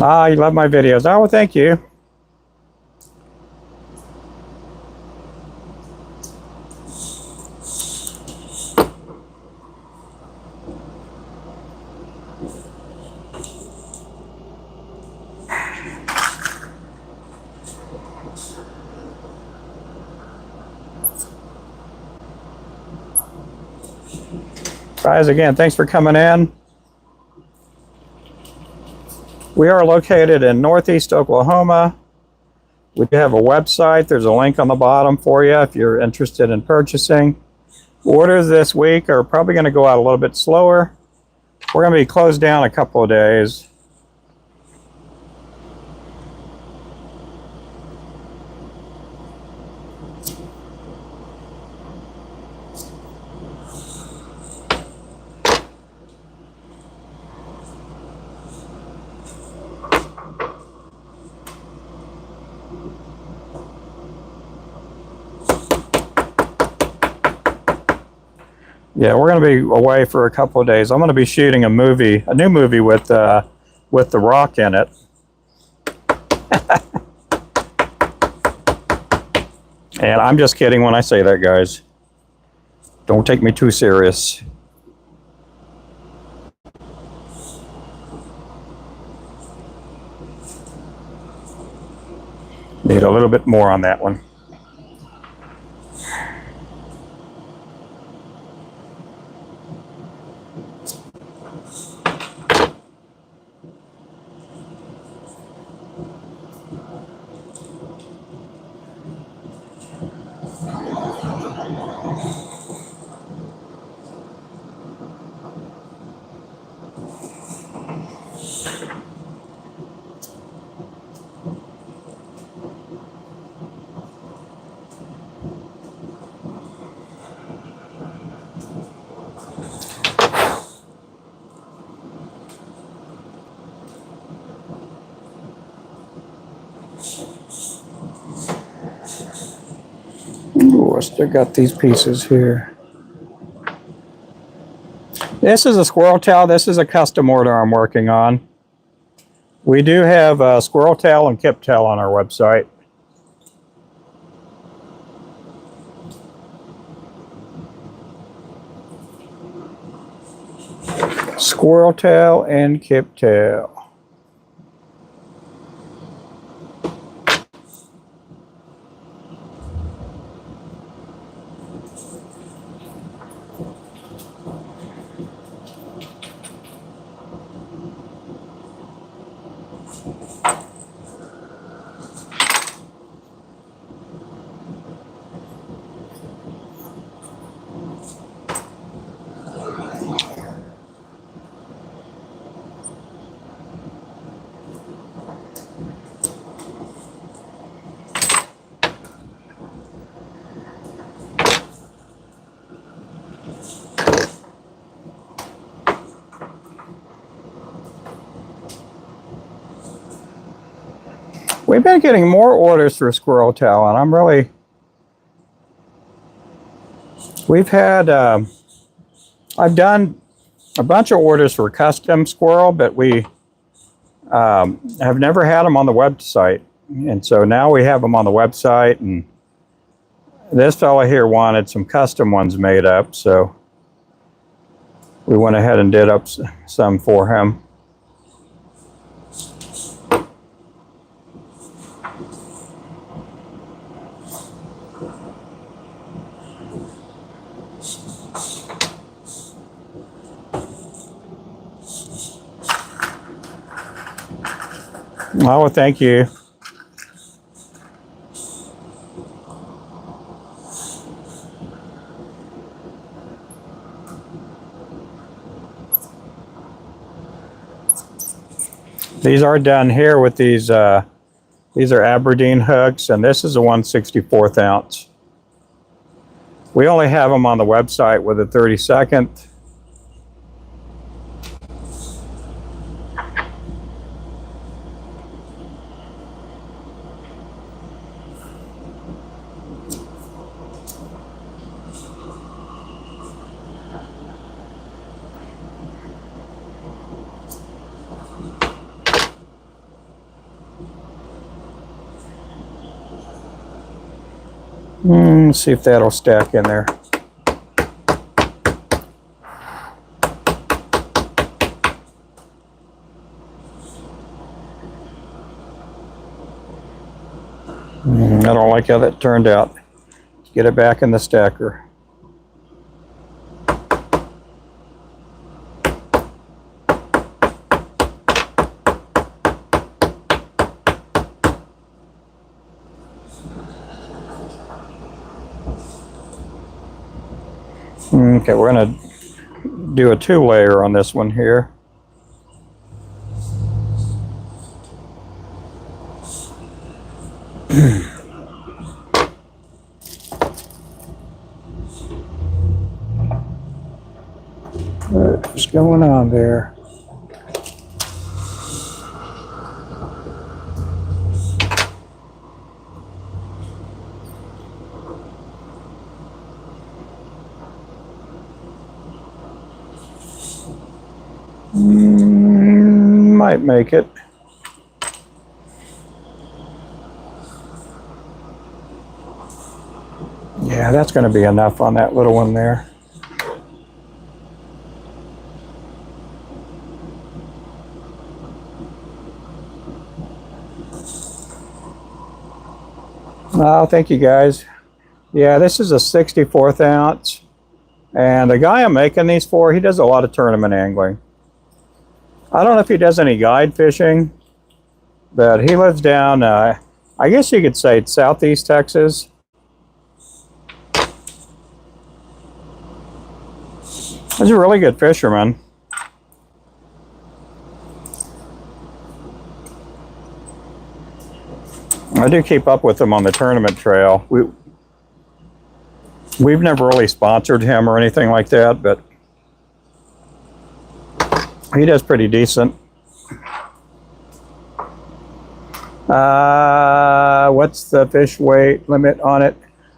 Ah, you love my videos. Oh, well, thank you. Guys, again, thanks for coming in. We are located in Northeast Oklahoma. We have a website. There's a link on the bottom for you if you're interested in purchasing. Orders this week are probably going to go out a little bit slower. We're going to be closed down a couple of days. Yeah, we're going to be away for a couple of days. I'm going to be shooting a new movie with The Rock in it. And I'm just kidding when I say that, guys. Don't take me too serious. Need a little bit more on that one. Ooh, I still got these pieces here. This is a squirrel tail. This is a custom order I'm working on. We do have a squirrel tail and kip tail on our website. Squirrel tail and kip tail. We've been getting more orders for squirrel tail, and I'm really... We've had... I've done a bunch of orders for custom squirrel, but we have never had them on the website. And so now we have them on the website, and this fella here wanted some custom ones made up, so we went ahead and did up some for him. Oh, thank you. These are done here with these are Aberdeen hooks, and this is a 1/64 ounce. We only have them on the website with a 32nd. Let's see if that'll stack in there. I don't like how that turned out. Let's get it back in the stacker. Okay, we're going to do a 2-layer on this one here. What's going on there? Might make it. Yeah, that's going to be enough on that little one there. Oh, thank you guys. Yeah, this is a 64th ounce. And the guy I'm making these for, he does a lot of tournament angling. I don't know if he does any guide fishing, but he lives down, I guess you could say southeast Texas. He's a really good fisherman. I do keep up with him on the tournament trail. We've never really sponsored him or anything like that, but he does pretty decent. What's the fish weight limit on it?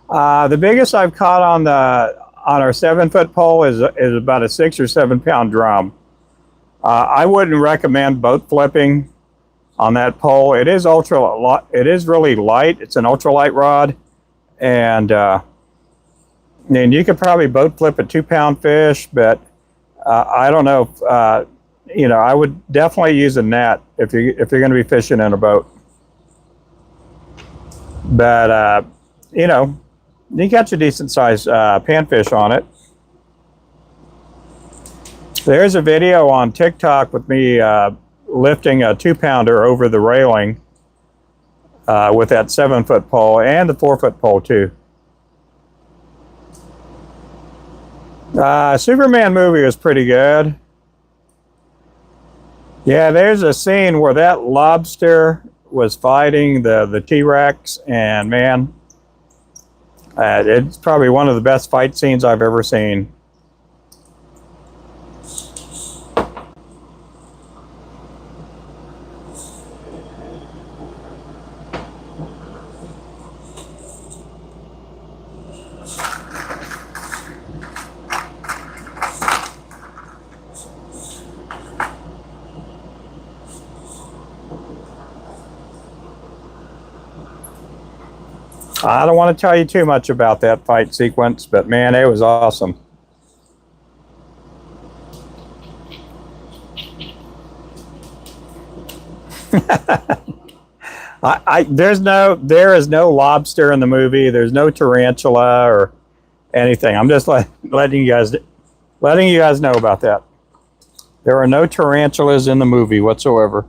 The biggest I've caught on our 7-foot pole is about a 6 or 7 pound drum. I wouldn't recommend boat flipping on that pole. It is really light. It's an ultralight rod, and you could probably boat flip a 2 pound fish, but I don't know if, I would definitely use a net if you're going to be fishing in a boat. But you catch a decent sized panfish on it. There's a video on TikTok with me lifting a 2 pounder over the railing with that 7-foot pole and the 4-foot pole too. Superman movie was pretty good. Yeah, there's a scene where that lobster was fighting the T-Rex, and man, it's probably one of the best fight scenes I've ever seen. I don't want to tell you too much about that fight sequence, but man, it was awesome. There is no lobster in the movie. There's no tarantula or anything. I'm just letting you guys know about that. There are no tarantulas in the movie whatsoever.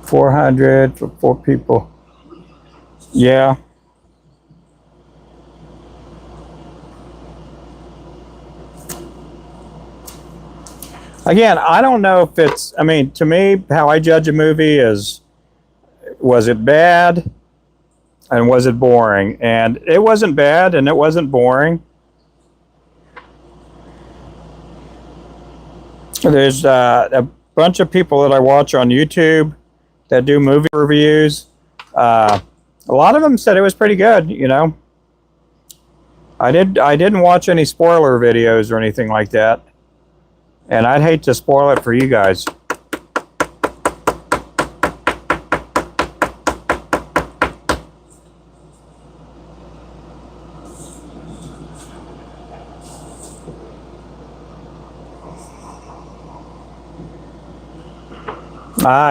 $400 for 4 people. Yeah. Again, I don't know if it's, to me, how I judge a movie is, was it bad and was it boring? And it wasn't bad and it wasn't boring. There's a bunch of people that I watch on YouTube that do movie reviews. A lot of them said it was pretty good, I didn't watch any spoiler videos or anything like that. And I'd hate to spoil it for you guys.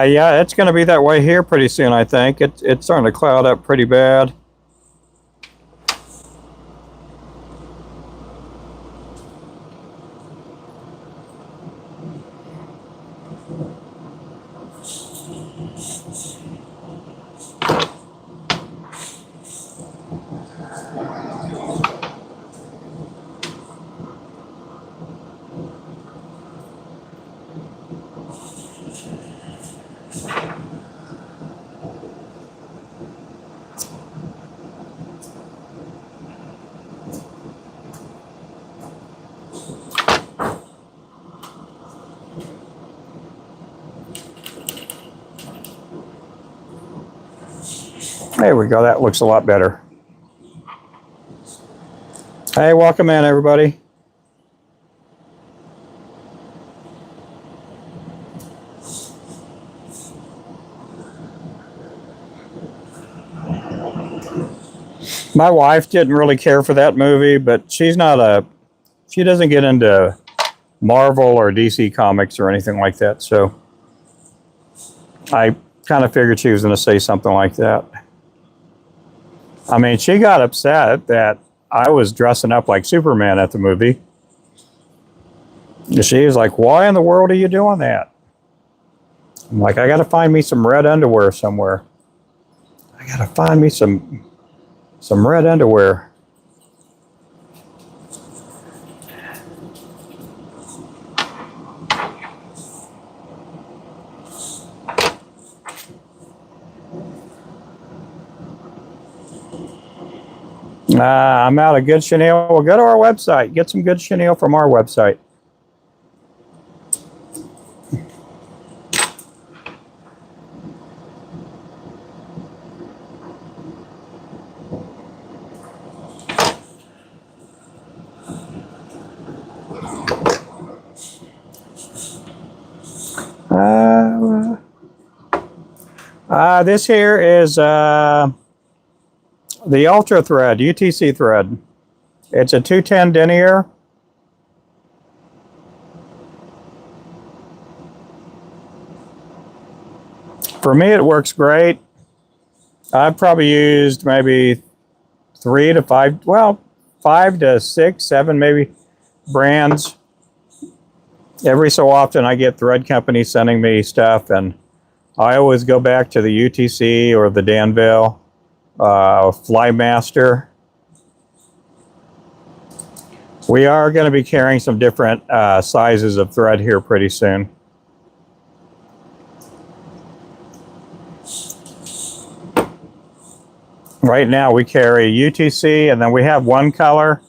Yeah, it's going to be that way here pretty soon, I think. It's starting to cloud up pretty bad. There we go, that looks a lot better. Hey, welcome in everybody. My wife didn't really care for that movie, but she doesn't get into Marvel or DC comics or anything like that, so I kind of figured she was going to say something like that. I mean, she got upset that I was dressing up like Superman at the movie. She was like, why in the world are you doing that? I'm like, I got to find me some red underwear somewhere. I got to find me some red underwear. I'm out of good chenille. Well, go to our website. Get some good chenille from our website. This here is the Ultra thread, UTC thread. It's a 210 denier. For me, it works great. I've probably used maybe 3 to 5, well, 5 to 6, 7 maybe brands. Every so often I get thread companies sending me stuff, and I always go back to the UTC or the Danville, Flymaster. We are going to be carrying some different sizes of thread here pretty soon. Right now we carry UTC, and then we have one color.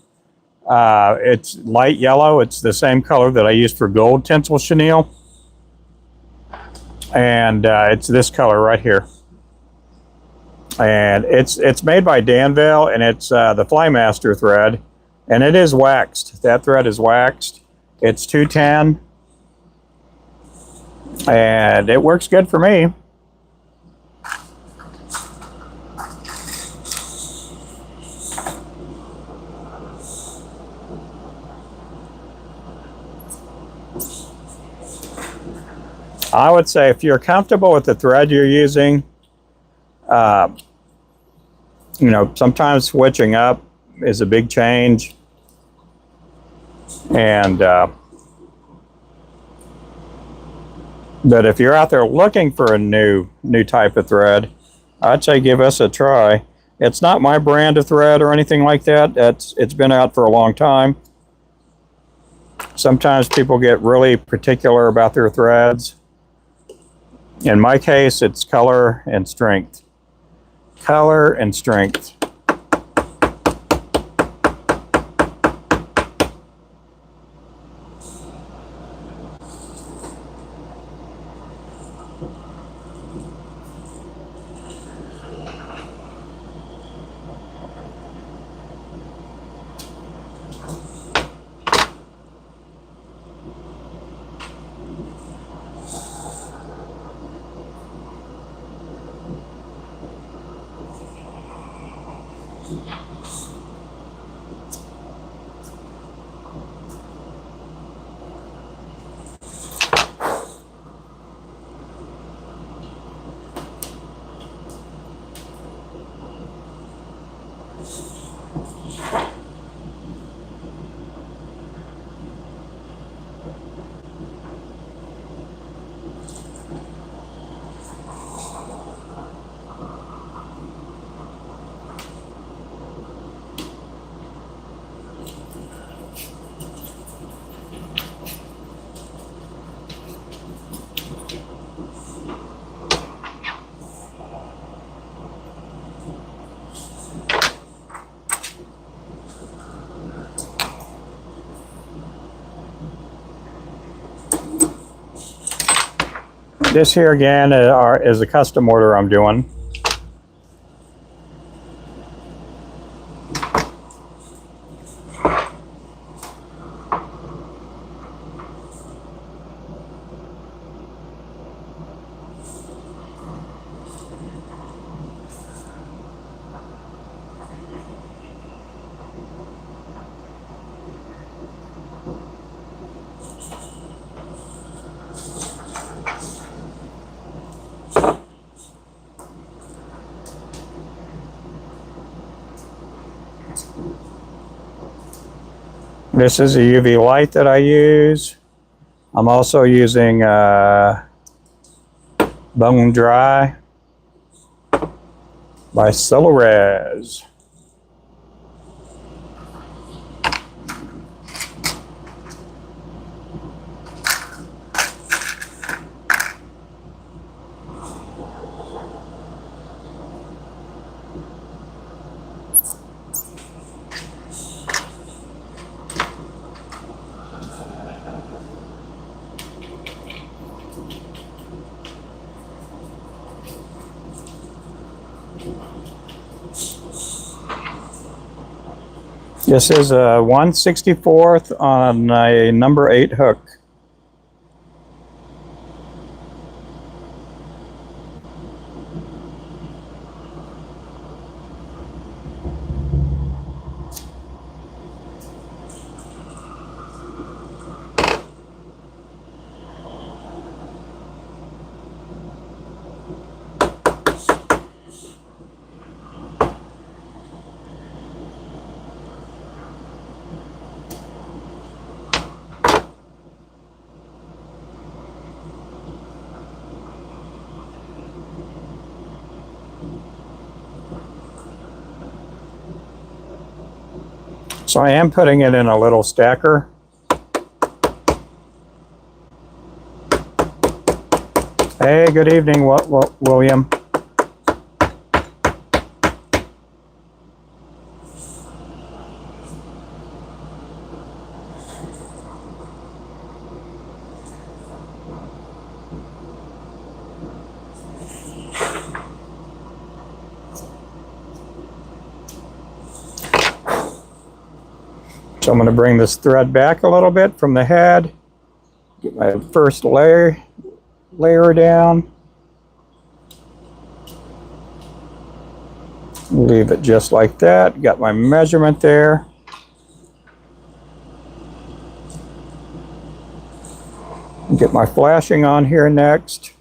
It's light yellow. It's the same color that I used for gold tinsel chenille. And it's this color right here. And it's made by Danville, and it's the Flymaster thread. And it is waxed. That thread is waxed. It's 210. And it works good for me. I would say if you're comfortable with the thread you're using, you know, sometimes switching up is a big change. And but if you're out there looking for a new type of thread, I'd say give us a try. It's not my brand of thread or anything like that. It's been out for a long time. Sometimes people get really particular about their threads. In my case, it's color and strength. Color and strength. This here again is a custom order I'm doing. This is a UV light that I use. I'm also using Bone Dry by Silores. This is a 1/64th on a number 8 hook. So I am putting it in a little stacker. Hey, good evening, William. So I'm going to bring this thread back a little bit from the head. Get my first layer down. Leave it just like that. Got my measurement there. Get my flashing on here next.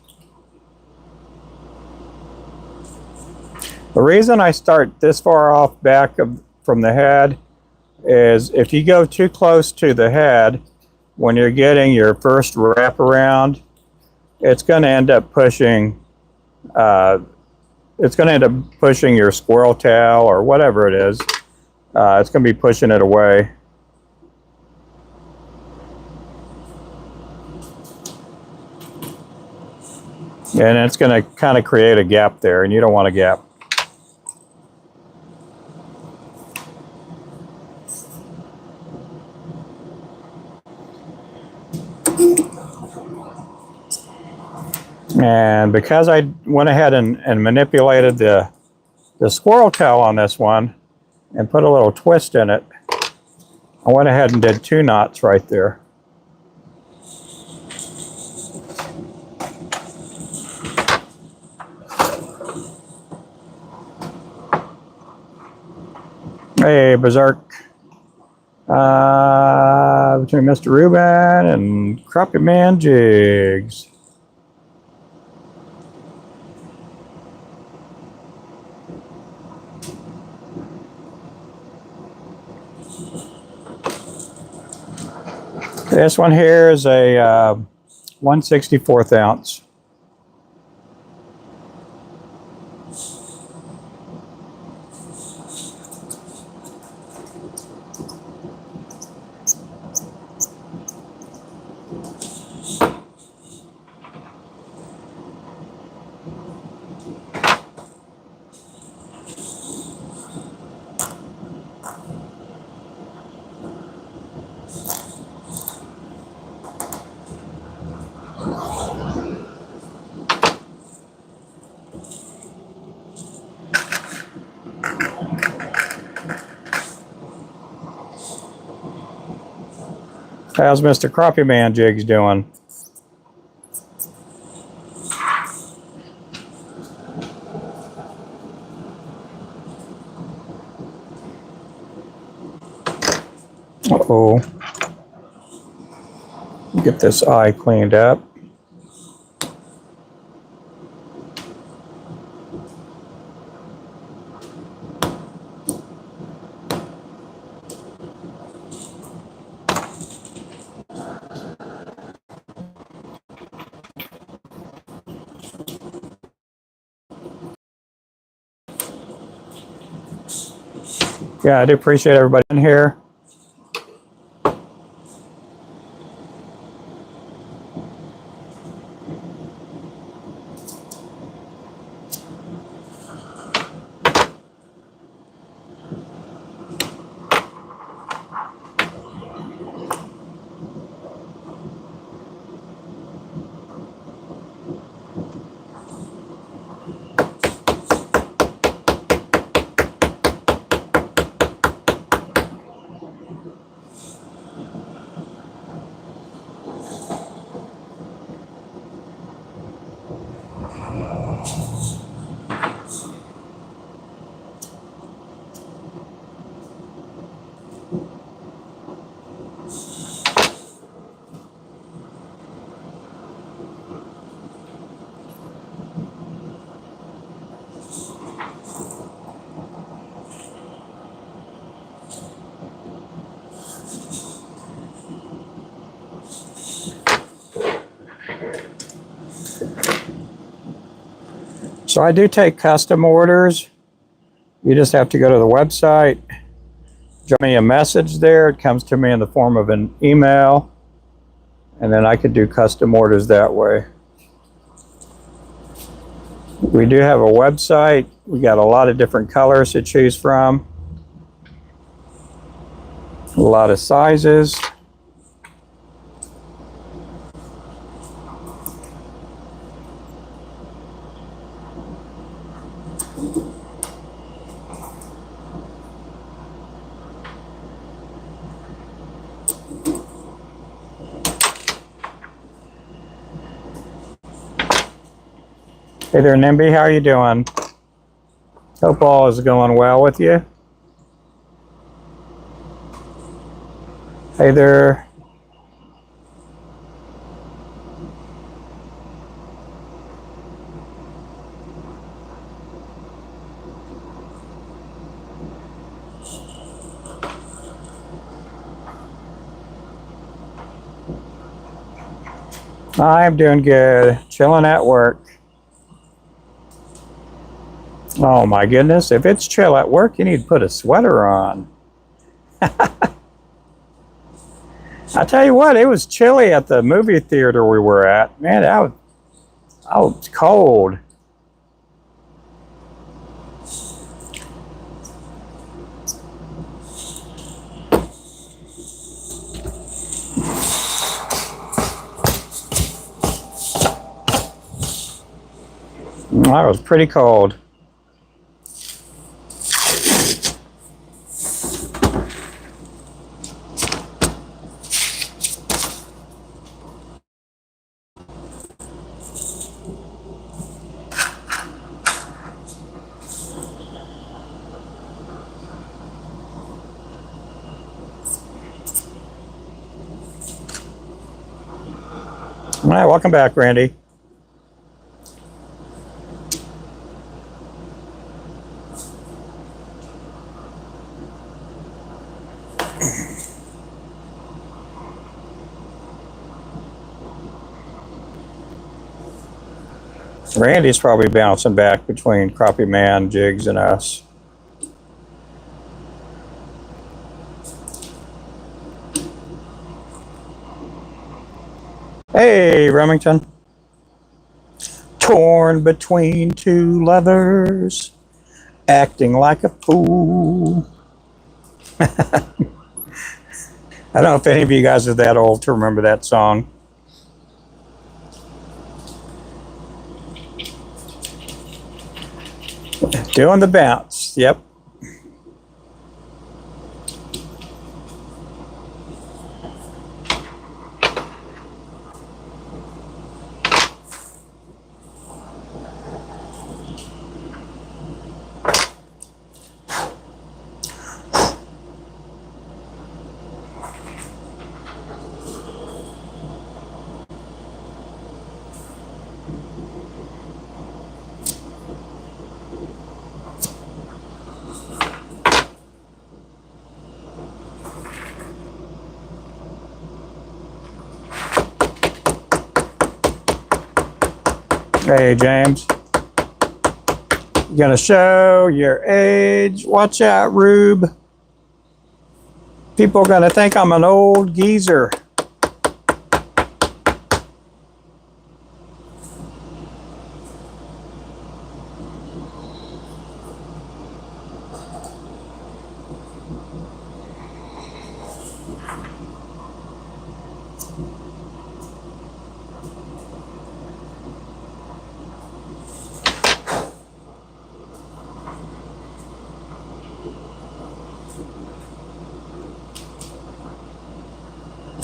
The reason I start this far off back from the head is if you go too close to the head when you're getting your first wrap around, it's going to end up pushing your squirrel tail or whatever it is. It's going to be pushing it away. And it's going to kind of create a gap there, and you don't want a gap. And because I went ahead and manipulated the squirrel tail on this one and put a little twist in it, I went ahead and did 2 knots right there. Hey, Berserk. Between Mr. Ruben and Crappie Man Jigs. This one here is a 1/64th ounce. How's Mr. Crappie Man Jigs doing? Uh-oh. Get this eye cleaned up. Yeah, I do appreciate everybody in here. So I do take custom orders. You just have to go to the website, drop me a message there. It comes to me in the form of an email, and then I could do custom orders that way. We do have a website. We got a lot of different colors to choose from, a lot of sizes. Hey there, Nimby, how are you doing? Hope all is going well with you. Hey there. I'm doing good, chilling at work. Oh my goodness, if it's chill at work, you need to put a sweater on. I tell you what, it was chilly at the movie theater we were at. Man, that was cold. That was pretty cold. All right, welcome back, Randy. Randy's probably bouncing back between Crappie Man, Jigs, and us. Hey, Remington. Torn between two lovers, acting like a fool. I don't know if any of you guys are that old to remember that song. Doing the bounce, yep. Hey, James. You gonna show your age? Watch out, Rube. People are gonna think I'm an old geezer.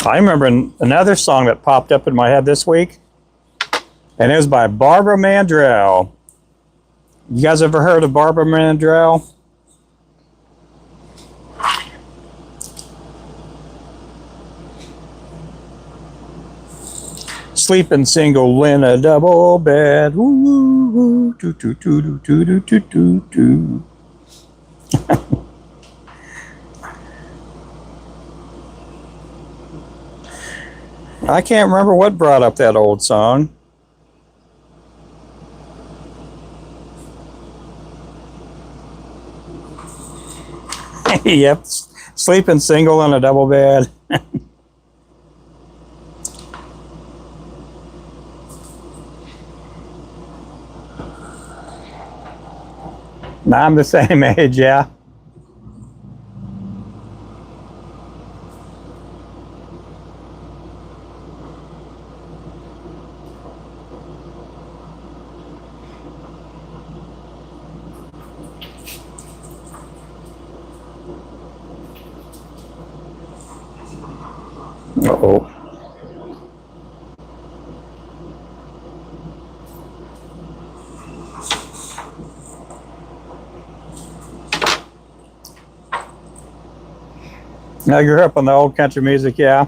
I remember another song that popped up in my head this week, and it was by Barbara Mandrell. You guys ever heard of Barbara Mandrell? Sleeping single in a double bed. Ooh, doo, doo, doo, doo, doo, doo, doo, doo. I can't remember what brought up that old song. Yep, sleeping single in a double bed. I'm the same age, yeah. Uh-oh. I grew up on the old country music, yeah.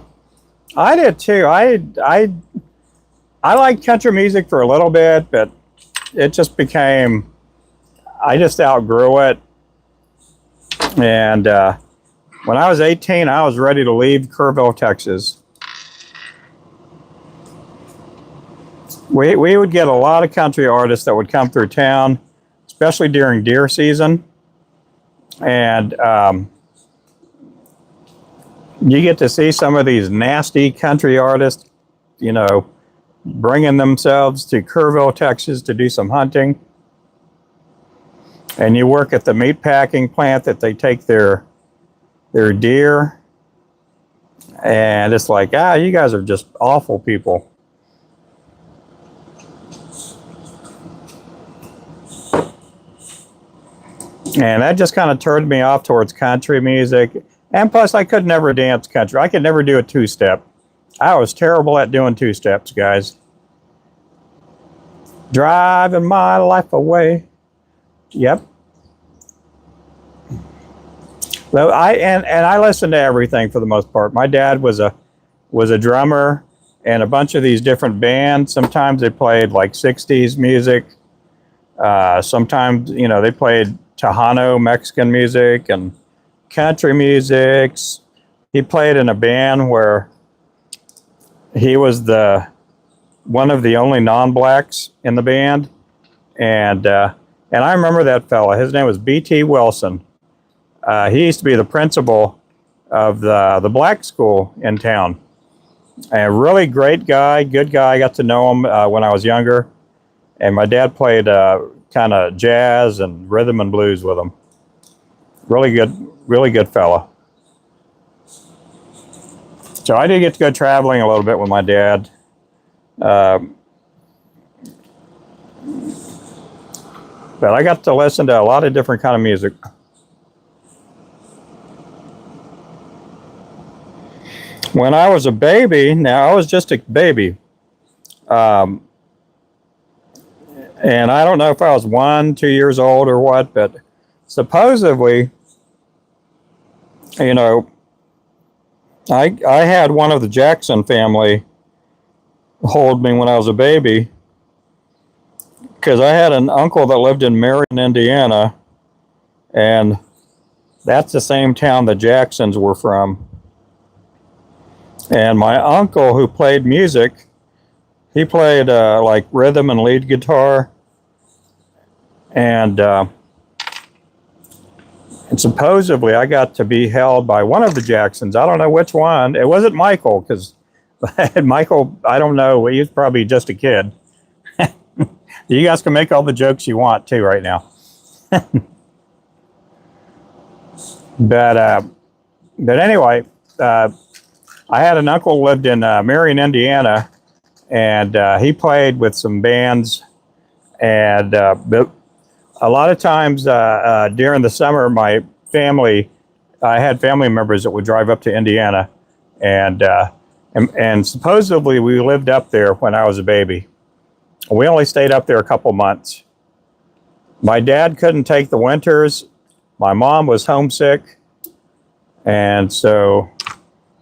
I did too. I liked country music for a little bit, but it just became, I just outgrew it. And when I was 18, I was ready to leave Kerrville, Texas. We would get a lot of country artists that would come through town, especially during deer season. And you get to see some of these nasty country artists, you know, bringing themselves to Kerrville, Texas to do some hunting. And you work at the meat packing plant that they take their deer. And it's like, you guys are just awful people. And that just kind of turned me off towards country music. And plus, I could never dance country. I could never do a two-step. I was terrible at doing two-steps, guys. Driving my life away. Yep. Well, I listened to everything for the most part. My dad was a drummer in a bunch of these different bands. Sometimes they played like 60s music. Sometimes, you know, they played Tejano Mexican music and country music. He played in a band where he was one of the only non-blacks in the band, and I remember that fella. His name was B.T. Wilson. He used to be the principal of the black school in town. A really great guy, good guy. I got to know him when I was younger, and my dad played kind of jazz and rhythm and blues with him. Really good fella. So I did get to go traveling a little bit with my dad. But I got to listen to a lot of different kind of music. When I was a baby, now I was just a baby. And I don't know if I was 1, 2 years old or what, but supposedly, you know, I had one of the Jackson family hold me when I was a baby, because I had an uncle that lived in Marion, Indiana, and that's the same town the Jacksons were from. And my uncle, who played music, he played like rhythm and lead guitar, and And supposedly I got to be held by one of the Jacksons. I don't know which one. It wasn't Michael, because Michael, I don't know. He was probably just a kid. You guys can make all the jokes you want too right now. But anyway, I had an uncle who lived in Marion, Indiana, and he played with some bands. And but a lot of times during the summer, I had family members that would drive up to Indiana, and supposedly we lived up there when I was a baby. We only stayed up there a couple months. My dad couldn't take the winters. My mom was homesick, and so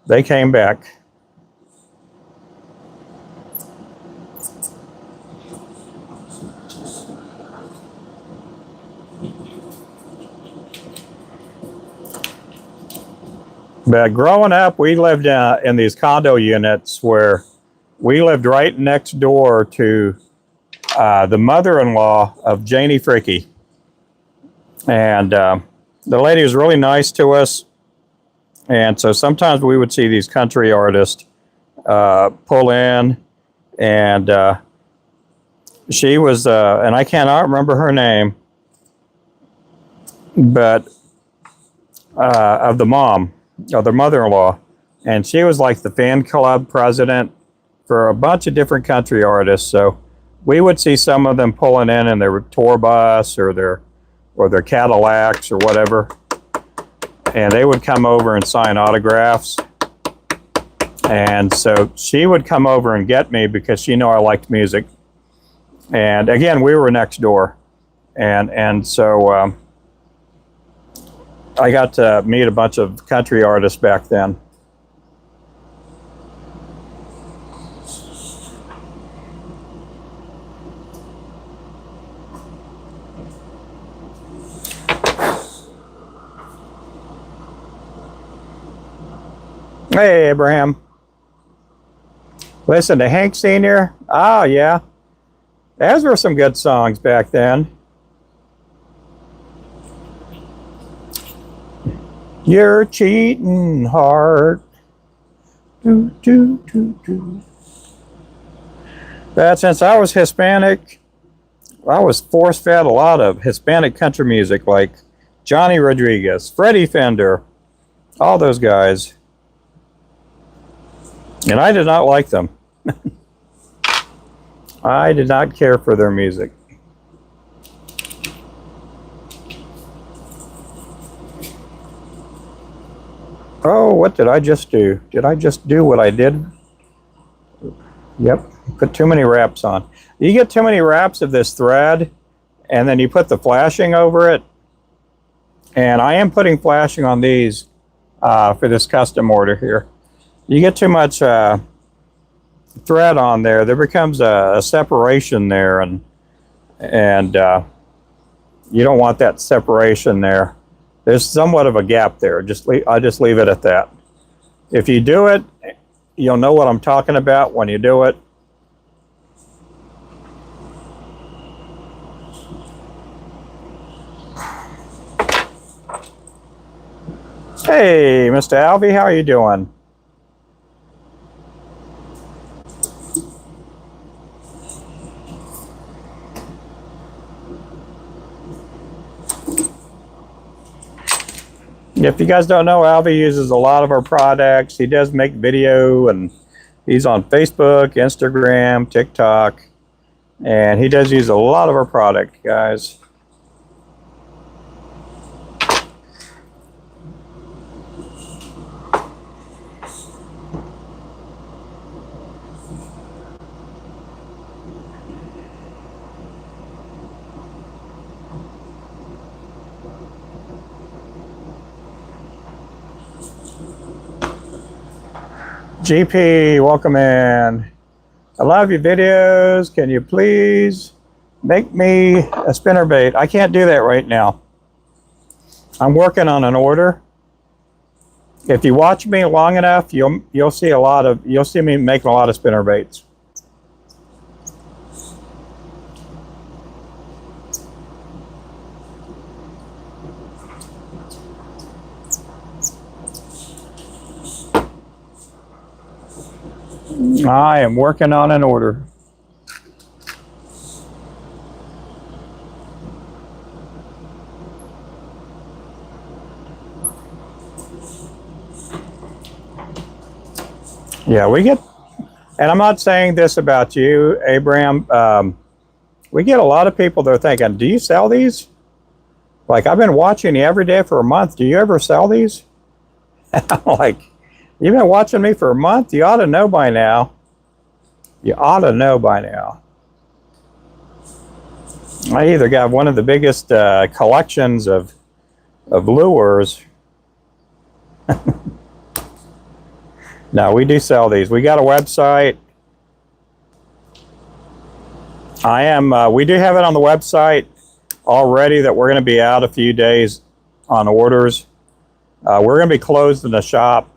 they came back. But growing up, we lived in these condo units where we lived right next door to the mother-in-law of Janie Fricke. And the lady was really nice to us. And so sometimes we would see these country artists pull in. And she was, and I cannot remember her name, but of the mom, of their mother-in-law. And she was like the fan club president for a bunch of different country artists. So we would see some of them pulling in their tour bus or their Cadillacs or whatever. And they would come over and sign autographs. And so she would come over and get me because she knew I liked music. And again, we were next door. And so I got to meet a bunch of country artists back then. Hey, Abraham. Listen to Hank Sr. Oh, yeah. Those were some good songs back then. Your cheating heart. Do, do, do, do. But since I was Hispanic, I was force-fed a lot of Hispanic country music like Johnny Rodriguez, Freddie Fender, all those guys. And I did not like them. I did not care for their music. Oh, what did I just do? Did I just do what I did? Yep, put too many wraps on. You get too many wraps of this thread, and then you put the flashing over it. And I am putting flashing on these for this custom order here. You get too much thread on there, there becomes a separation there, and you don't want that separation there. There's somewhat of a gap there. I just leave it at that. If you do it, you'll know what I'm talking about when you do it. Hey, Mr. Alvey, how are you doing? If you guys don't know, Alvey uses a lot of our products. He does make video, and he's on Facebook, Instagram, TikTok, and he does use a lot of our product, guys. GP, welcome in. I love your videos. Can you please make me a spinnerbait? I can't do that right now. I'm working on an order. If you watch me long enough, you'll see me making a lot of spinnerbaits. I am working on an order. Yeah, we get, and I'm not saying this about you, Abraham. We get a lot of people that are thinking, do you sell these? Like, I've been watching you every day for a month. Do you ever sell these? I'm like, you've been watching me for a month? You ought to know by now. You ought to know by now. I either got one of the biggest collections of lures. No, we do sell these. We got a website. We do have it on the website already that we're going to be out a few days on orders. We're going to be closed in the shop.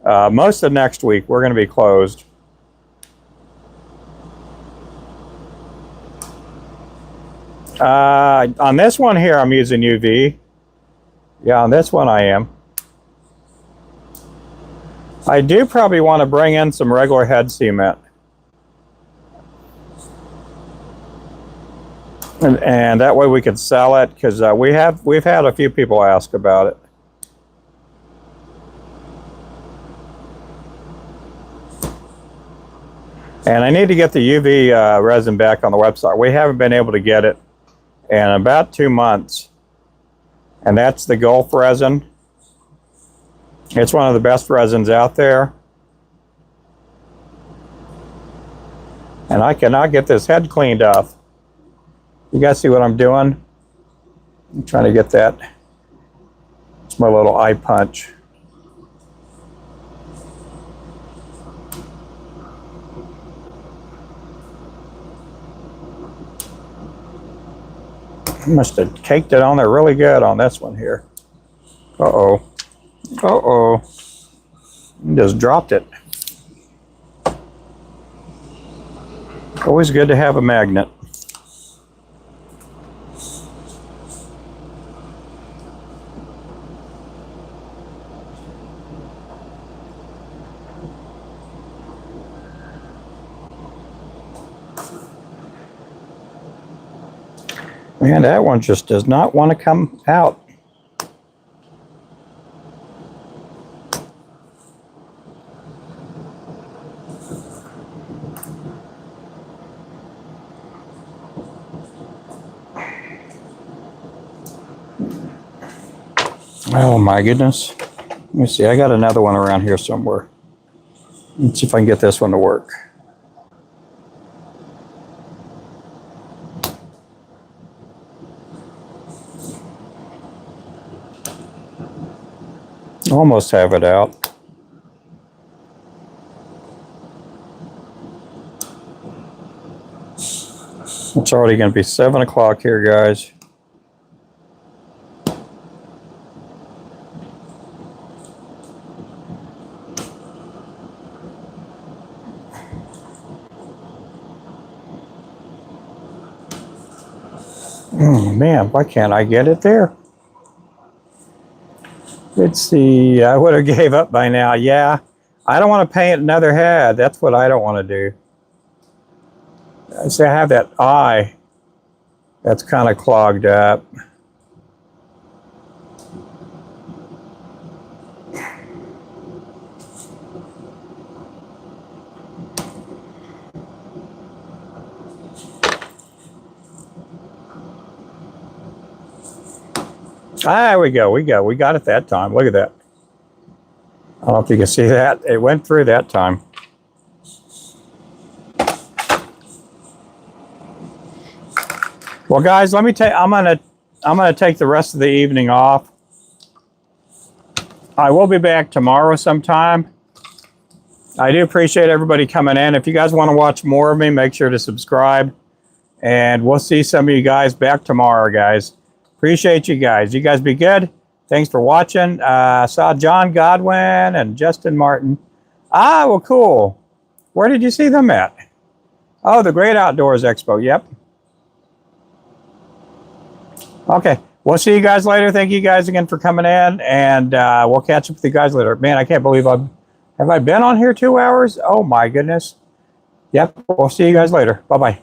Most of next week, we're going to be closed. On this one here, I'm using UV. Yeah, on this one I am. I do probably want to bring in some regular head cement. And that way we could sell it, because we've had a few people ask about it. And I need to get the UV resin back on the website. We haven't been able to get it in about 2 months. And that's the Gulf resin. It's one of the best resins out there. And I cannot get this head cleaned off. You guys see what I'm doing? I'm trying to get that. It's my little eye punch. Must have caked it on there really good on this one here. Uh-oh. Uh-oh. Just dropped it. Always good to have a magnet. Man, that one just does not want to come out. Oh my goodness. Let me see, I got another one around here somewhere. Let's see if I can get this one to work. Almost have it out. It's already going to be 7 o'clock here, guys. Oh man, why can't I get it there? Let's see, I would have gave up by now. Yeah, I don't want to paint another head. That's what I don't want to do. See, I have that eye that's kind of clogged up. Ah, there we go. We got it that time. Look at that. I don't know if you can see that. It went through that time. Well, guys, let me tell you, I'm gonna take the rest of the evening off. I will be back tomorrow sometime. I do appreciate everybody coming in. If you guys want to watch more of me, make sure to subscribe. And we'll see some of you guys back tomorrow, guys. Appreciate you guys. You guys be good. Thanks for watching. Saw John Godwin and Justin Martin. Ah, well, cool. Where did you see them at? Oh, the Great Outdoors Expo. Yep. Okay. We'll see you guys later. Thank you guys again for coming in. And we'll catch up with you guys later. Man, I can't believe I'm Have I been on here 2 hours? Oh my goodness. Yep, we'll see you guys later. Bye-bye.